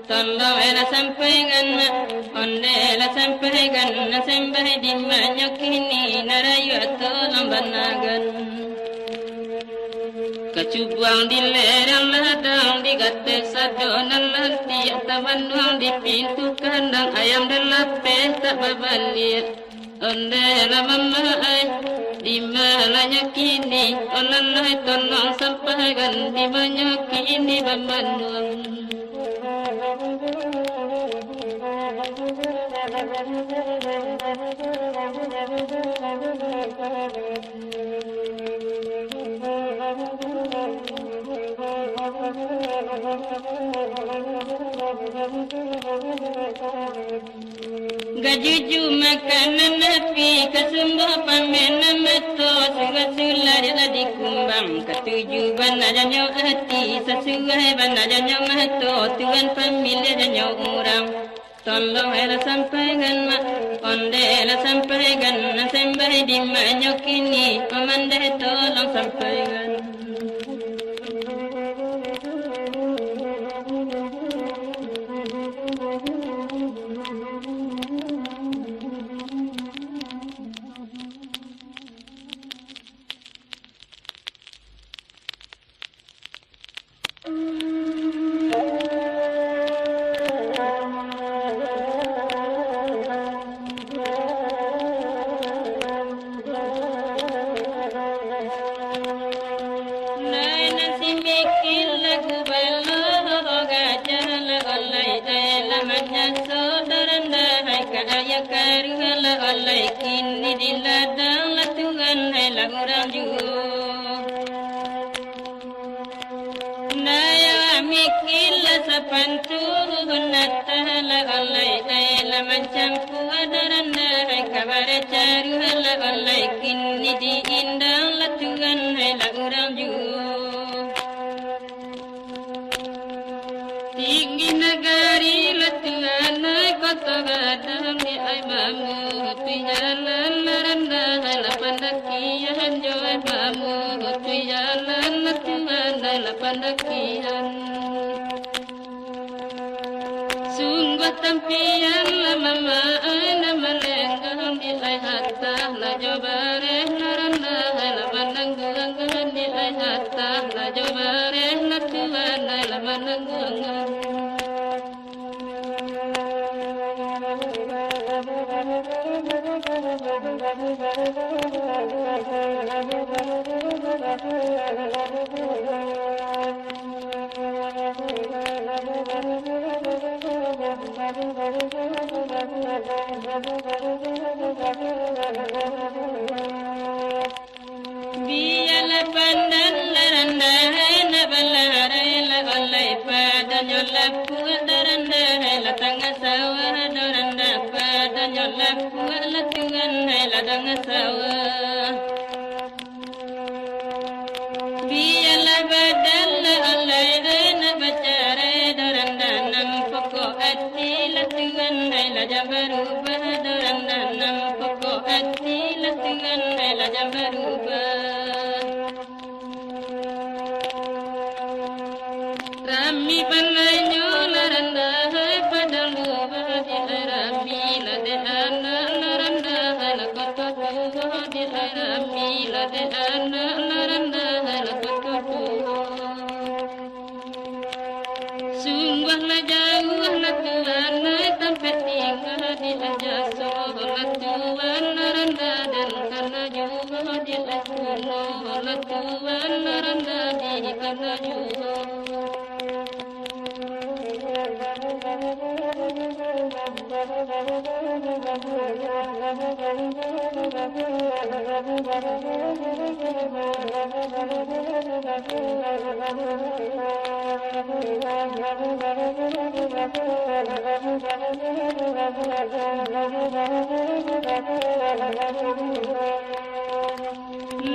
tolong ela sampaikan mak onde ela sampaikan nasembah di mana kini narayu tolong banagan kecubuang di lerang ladang di gate sadonan lanti tawanuang di pintu kandang ayam delape tak babalik onde la mama ay di malanya kini olalai tolong sampaikan di mana kini bamanuang Gajuju makanan napi kesumbuh pamenan meto sungai sulari ladi kumbang ketujuh banajanya hati sesuai banajanya meto tuan pemilik janya orang tolong ela sampaikan mak onde ela sampaikan nasembah di mana kini pemande tolong sampaikan Soda aya karuhala alaikin nidiladang latugan hela urang juo naya mikilla sapantu natala alai la mancampu adaranda kabare caruhala alaikin nidi indang latugan hela urang juo tinggi negari latuan kota gadang di aimamu tujalan laranda halapan dakian jo aimamu tujalan latuan halapan dakian sungguh tampian lama mana melenggang di ai hatta la jo bare laranda halapan nangguang di ai hatta la jo bare latuan halapan nangguang biala pandan laranda na balare la olai padan yolapu daranda la tanga sawa daranda padan yolapu la tungan la tanga sawa biala badal la olai na bacare daranda nam poko ati la tungan la jambaru daranda nam poko ati la tungan la jambaru Rami bananyo laranda hai padalu di rami la de ana laranda la koto di rami la de ana laranda la koto sungguh la jauh la tuan tempat tinggal di ajaso la tuan laranda dan karena juga di asno la tuan laranda di karena juga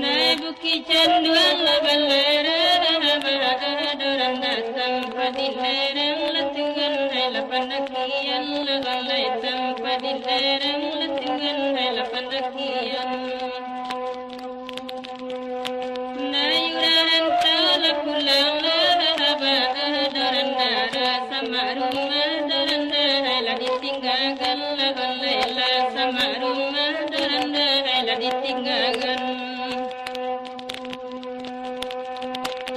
Naibuki canduan la balera doranga sampadi lereng latungan la pandakian la balai sampadi lereng latungan la pandakian nayuran tala pulang la doranda sama rumah doranda la ditinggalkan la balai la sama rumah doranda la ditinggalkan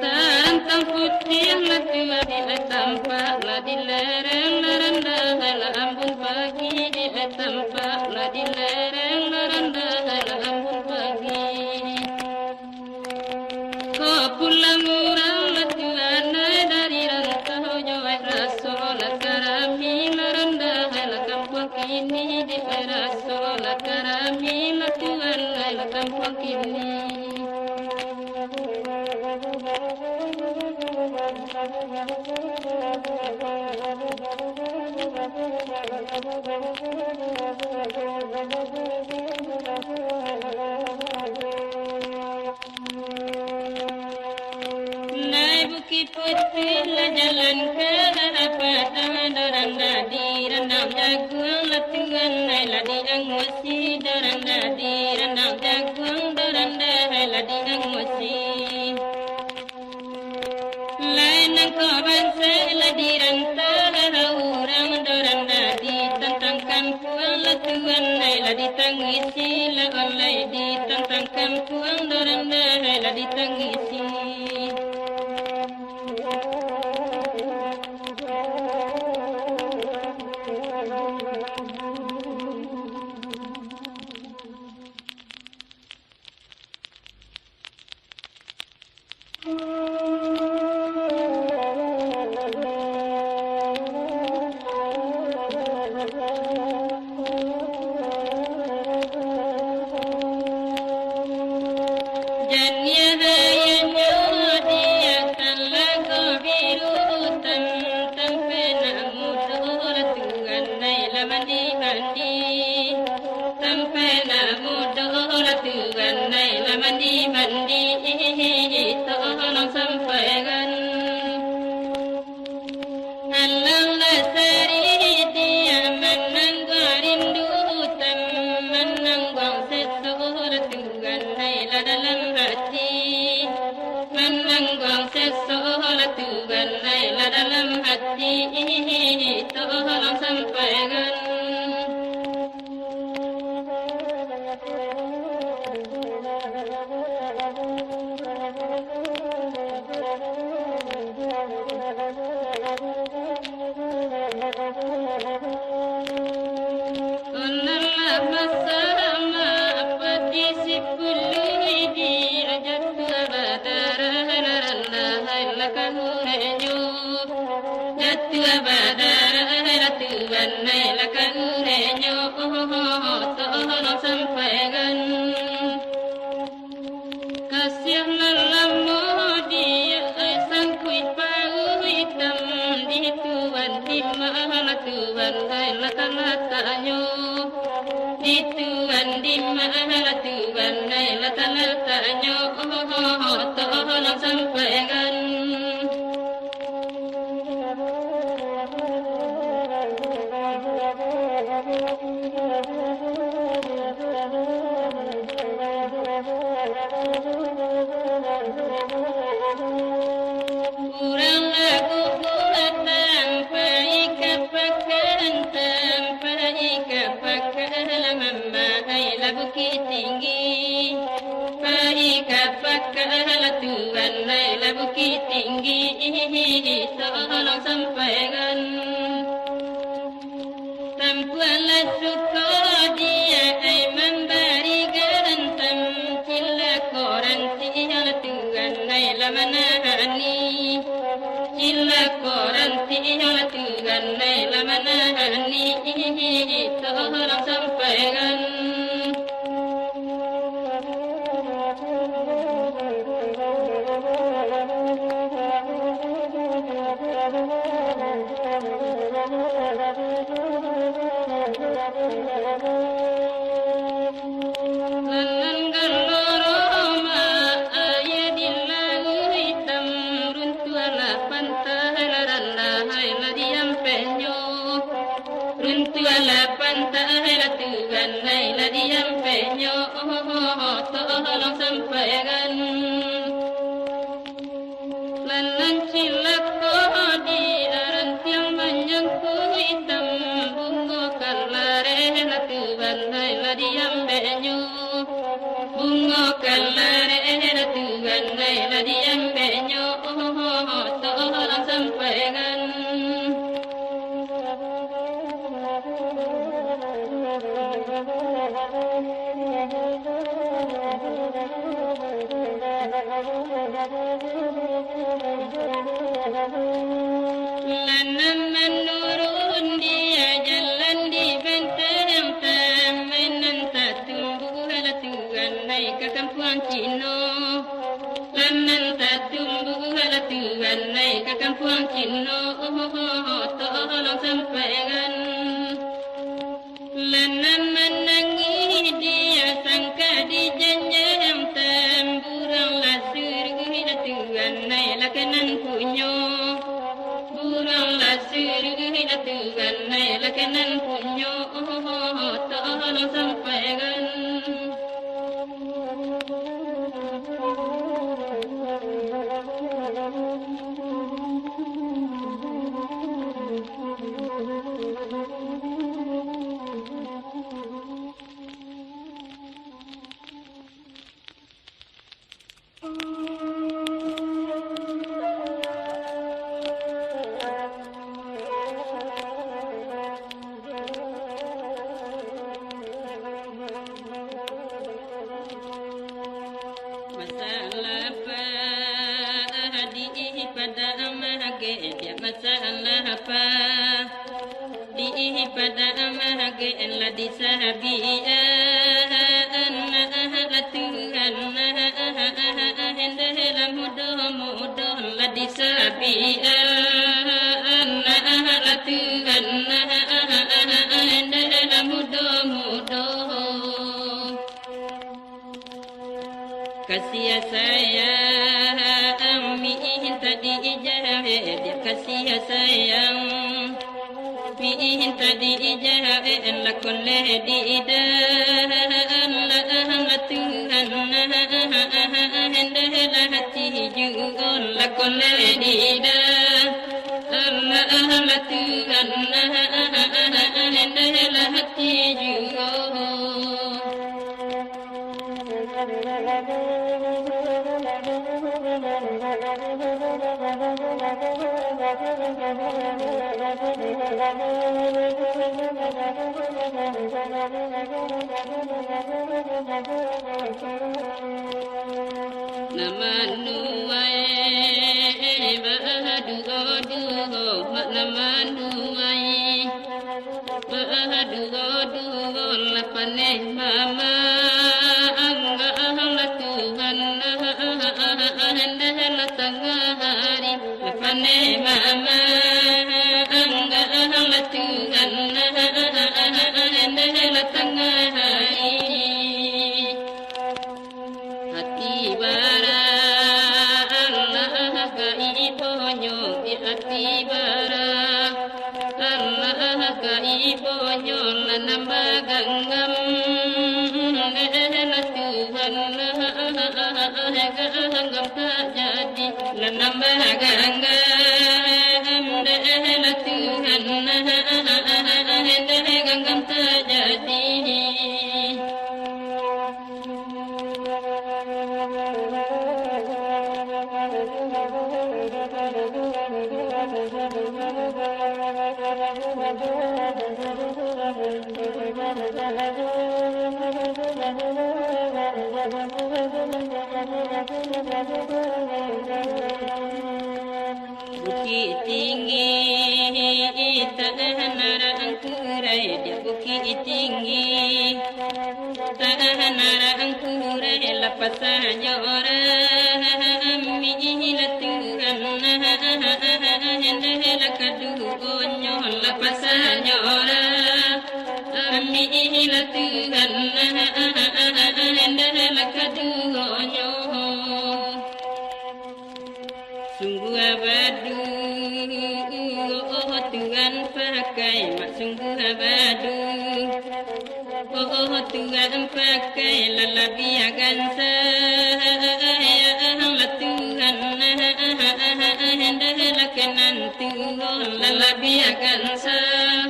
Tantang putih matua bila tampak la di lereng laranda la ambun pagi bila tampak la di lereng laranda la ambun pagi ko pulang urang matua dari rantau jauh rasul karami laranda la kampung kini di rasul karami matua la kampung kini Naibuki putih la jalan ke hadapan doranda di rendam jagung latungan la di angosi doranda di rendam jagung doranda la di angosi lain ko banse la di rantara urang doranda di tentang kampung latungan la di tangisi la olai di tentang kampung doranda la di tangisi mandi sampai namu dola Tuhan la mandi tolong sampaikan alam lasari dia menanggua rindu menanggua sesuatu Tuhan la dalam hati menanggua sesuatu Tuhan la dalam hati tolong sampaikan tolong sampaikan kurang lagu buatan pai kapakan sampai kapakan mama ai la bukit tinggi pai kapakan Tuhan ai la bukit tinggi tolong sampaikan tampuanlah syukur dia ai memberi garantam cila koran tial Tuhan ai la manahani cila koran tial Tuhan ai la manahani tolong sampaikan tolong sampaikan lalan cilak di arantiang menyangkut hitam bunga kalare la Tuhan la diam benyo bunga kalare la Tuhan la diam benyo tolong sampaikan Lanam menurun dia jalan di benteng tamenan tak tumbuh la Tuhan naik ke kampung Cino Lanam tak tumbuh la Tuhan naik ke kampung Cino tolong sampaikan Lanam menangis dia sangka di janjang tamburang la surga la Tuhan naik la kenan punyo burang la surga la Tuhan naik la kenan punyo tolong sampaikan masalah apa pada amahage la disahabia anna la Tuhan hendalam mudah la disahabia anna la Tuhan hendalam sayang minta diijabah dia kasih sayang minta diijabah lakon diidan la Tuhan hendalah hati jual lakon diidan la Tuhan hendalah hati jual. Namanuai bahadu godu namanuai bahadu godu lapane mama angga Tuhan hendalah tengah hari lapane mama angga Tuhan hendalah tengah hari hati bara Allah kaibonyo hati bara Allah kaibonyo lanambah ganggam Tuhan ganggam tak jadi lanambah ganggam Tuhan ganggam tak jadi. Bukit tinggi tahan angkurai dia bukit tinggi tahan angkurai lepas saja orang mila Tuhan hendalah kadugonyo lepas saja orang mila Tuhan hendalah kadugonyo. Sungguh abadu Tuhan pakai mak sungguh abadu Tuhan pakai lalabi akan sayang la Tuhan hendalah kenantu lalabi akan sayang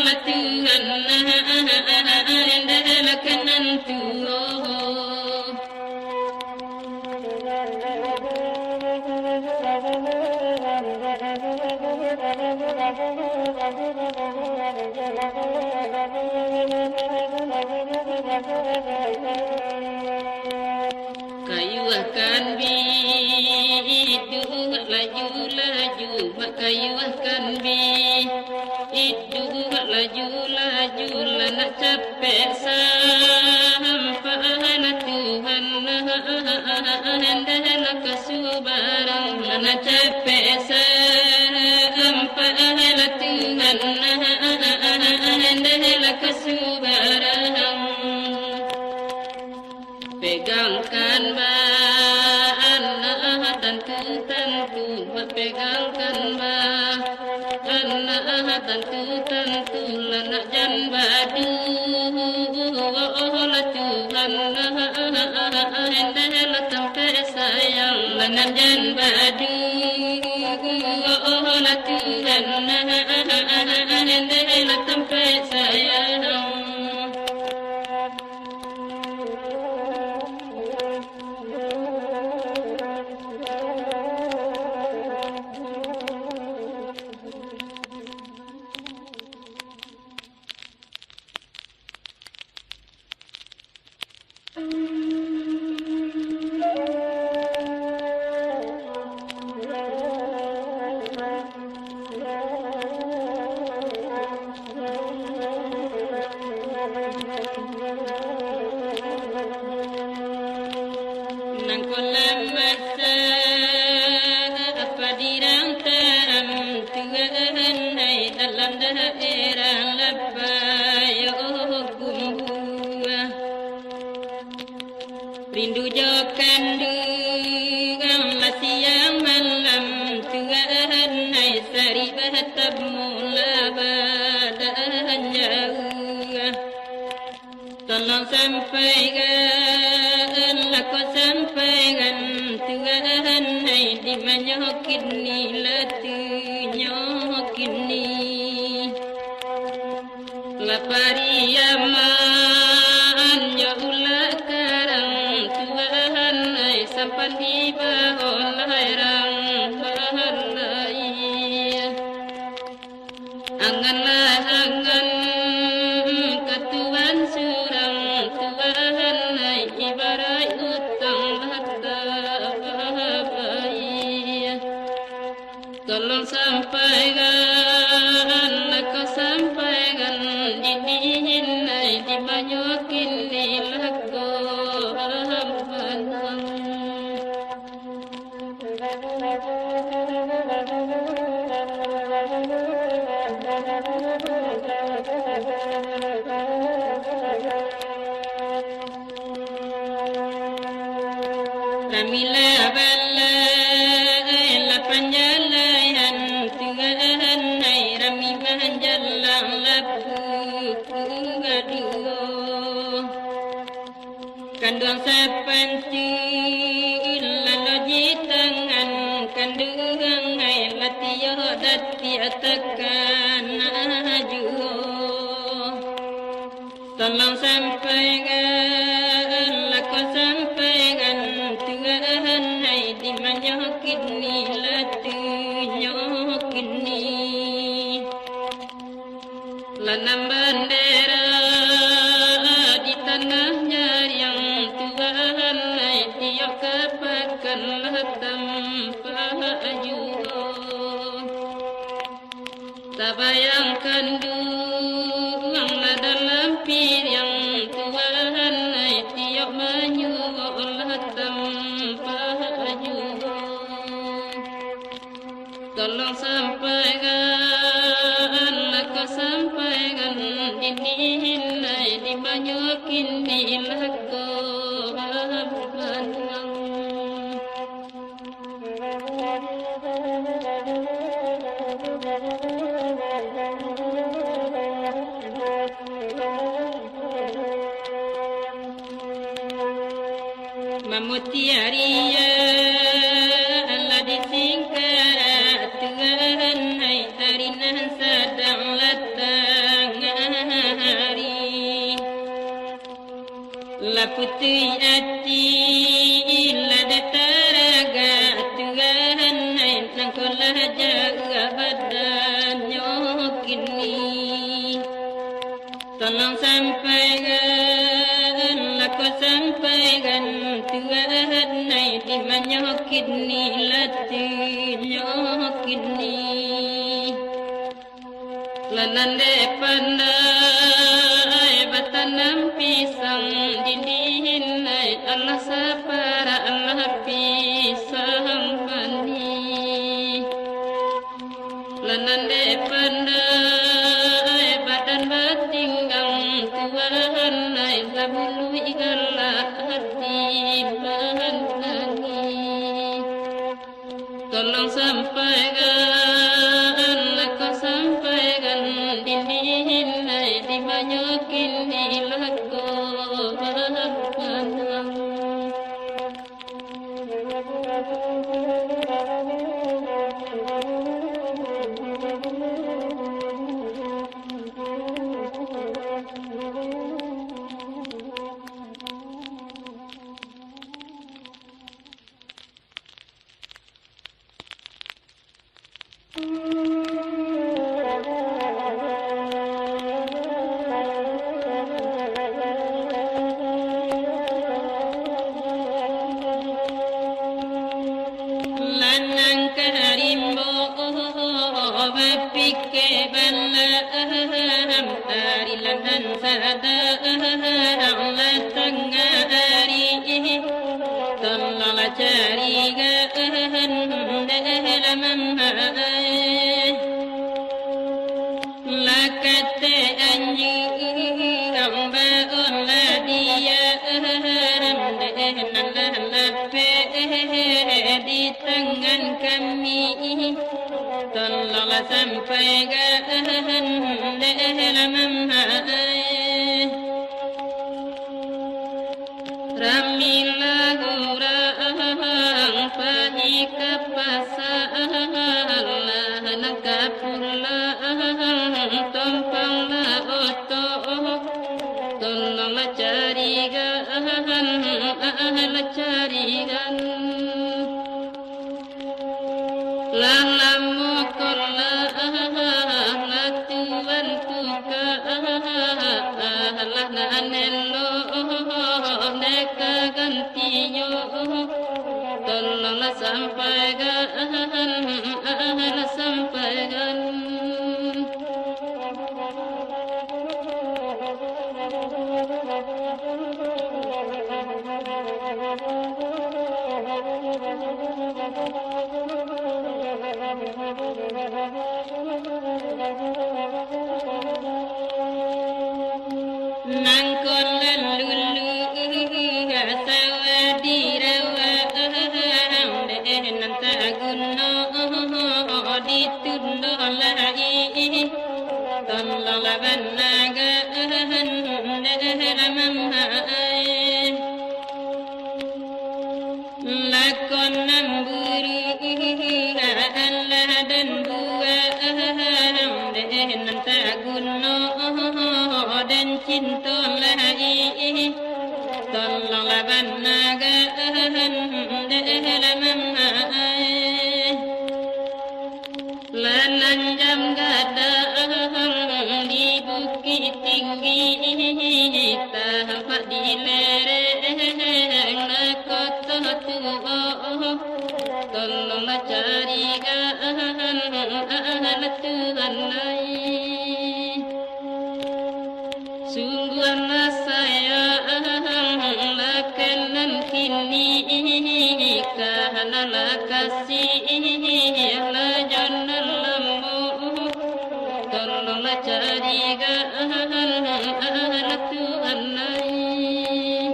la Tuhan hendalah kenantu. Kayu akan bidu laju-laju kayu akan bidu laju-laju nak capek sampai Tuhan hendalah kesubaran nak capek sampai Tuhan hendalah kesubaran. Pegangkan anak tentu pegangkan anak tentu lanak jan badu la Tuhan hendalah tempat sayang lanak jan badu la Tuhan hendalah tempat sayang. Rindu tolong sampaikan aku sampaikan Tuhan hai di manyokin ni latu nyokin ni lapari aman ya ulah karang Tuhan hai sampai di bawah lerang bahai anganlah angan ketuan surang Tuhan hai ibarat utang harta bahagia tolong sampaikan aku sampaikan dinihin hai di banyokin di laku Ramila bala la panjalayan Tuhan hai rami manjalang lapu gaduo kandung sapanti lalu jitangan kandung hai latio dati atakan ajuo tolong sampaikan aku sampaikan Tuhan hai di manyokin ni latu nyokin ni lanam bendera di tanahnya yang Tuhan hai tiok kepakan latam pajuo tabayangkan duang la dalam piring Tuhan hai tiok menyuruh latam pajuo tolong sampaikan aku sampaikan dinihin hai di banyokin di laku mamutiaria Allah disingkat Tuhan hai tarinan sadang latang hari la putui ati la dataraga Tuhan hai nangkolah jaga badan nyokini tolong sampaikan aku sampaikan Tuhan hai di manyokin ni latu nyokin ni lanande pandai batanam pisang dinihin hai Allah sapara Allah pisang pani lanande pandai badan batinggang Tuhan hai labulu igalah hati bahanani tolong sampaikan aku sampaikan dinihin hai di banyokin di laku bahanang sampai gahan dalam Allah na anelo neka gantiyo tolonglah sampaikan nangkolan lulu sawadirawa nanta gunno ditundolai tolonglah banaga ramamai lakonan buru Allah dan buah nanta gunno dan cintolai tolonglah banaga ramamai lanang jam gada di bukit tinggi tapak di lereng kota tua tolonglah carikan Tuhan lain sungguhlah saya lakanan kini karena kasih lah jangan lembu tolonglah carikan Tuhan lain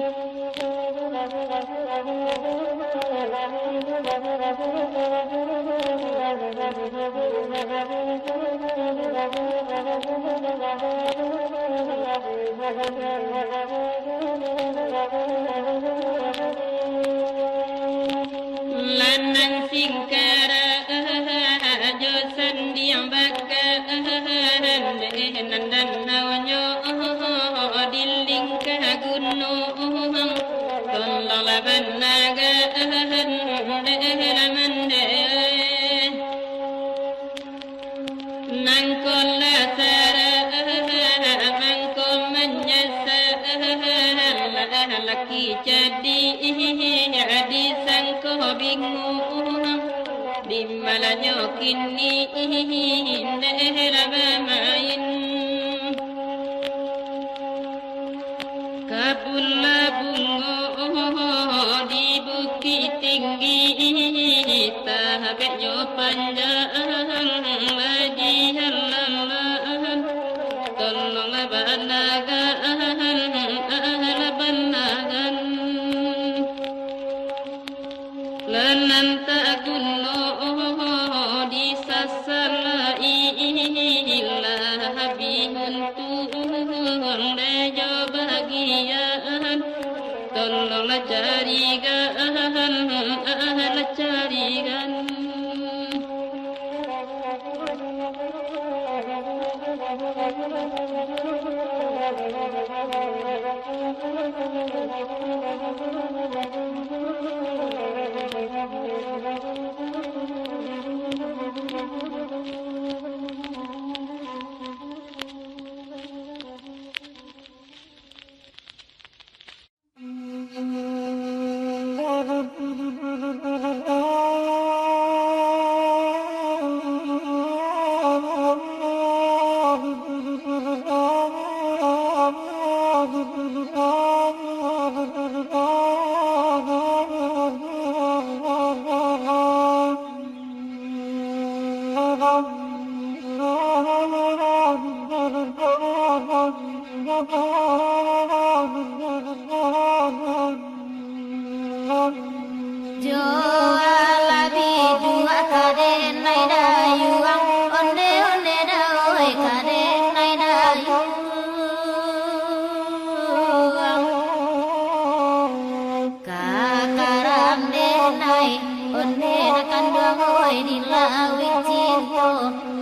lanang singkara josan diam baka nandan nawanyo diling gunung tolonglah banaga ramande nangkola sara mangko menyasar laki jadi disangko bingung di malanya kini main kabula bungo di bukit tinggi tahabnya panjang lagi halaman tolonglah banagan lenan tak gunno di sasalai ilah bihuntung rejo bagian tolonglah carikan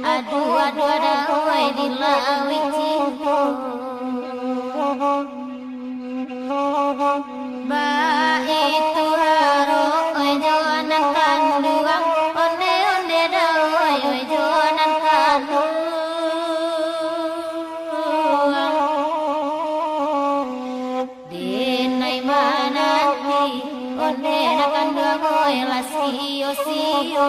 Aduh, aduh, aduh, di lawi cinta. oi la sio sio.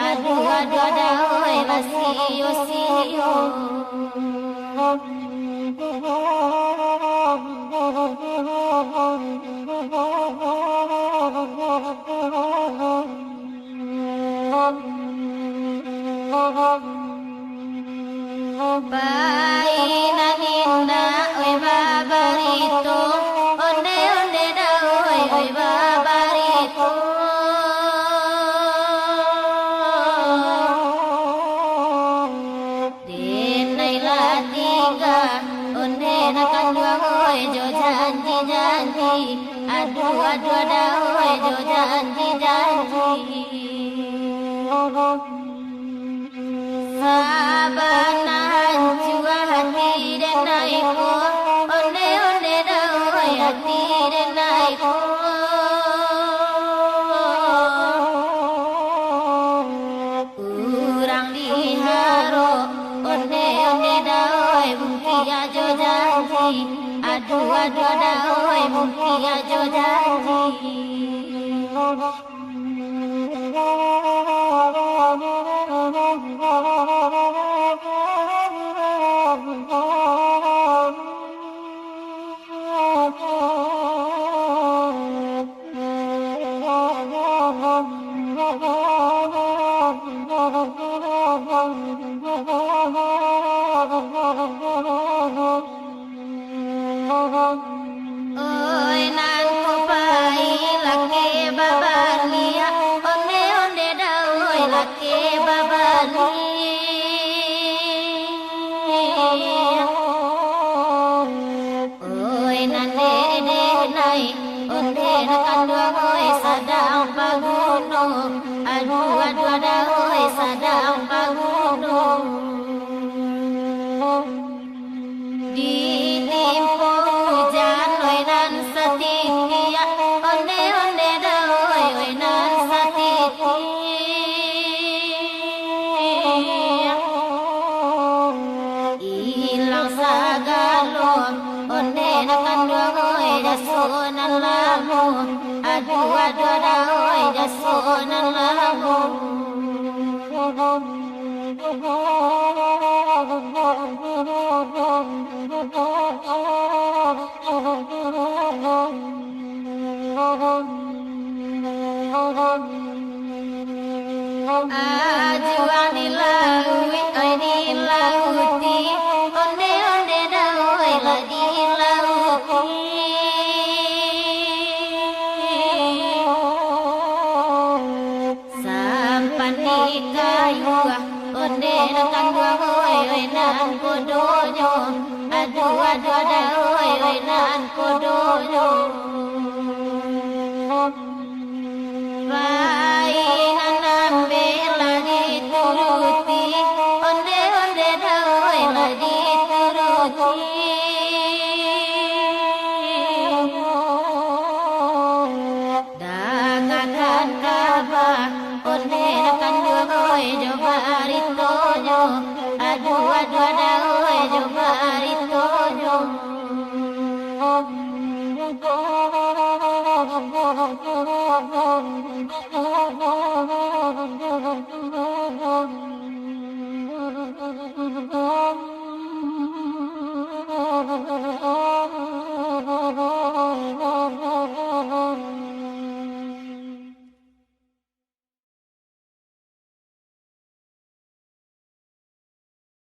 Aduh aduh ada oi la sio sio. Paina ninda oi babarito, onde onde da oi babarito. Dinai la tiga, onde nakan dua oi jo janji janji. Aduh aduh da oi jo janji janji. Sabanan jua hati denaiku, onde onde dawai hati denaiku. Kurang diharo, onde onde dawai bukti ajo janji. Aduh aduh dawai bukti ajo janji. Oi nan ko pai lake babania, onde onde dawai lake babania. Oi nan de nai, onde nakan dua oi sadang pagunung. Aduh aduh dawai sadang pagunung. Di timpo hujan oi nan satitia, onde onde dawai oi nan satitia. Ilang sagalo, onde nakan dua oi jasunan lamu. Aduh aduh dawai jasunan lamu. Ajuan dilaui, oi dilauti, onde onde dawai la dilauti. Sampan di kayu, onde nakan dua oi nan kodonyo. Aduh aduh dawai oi nan kodonyo. Painan nambe la dituruti, onde onde dawai la dituruti. Dangakan kabah, onde nakan dua oi jo baritonyo. Aduh aduh dawai jo bari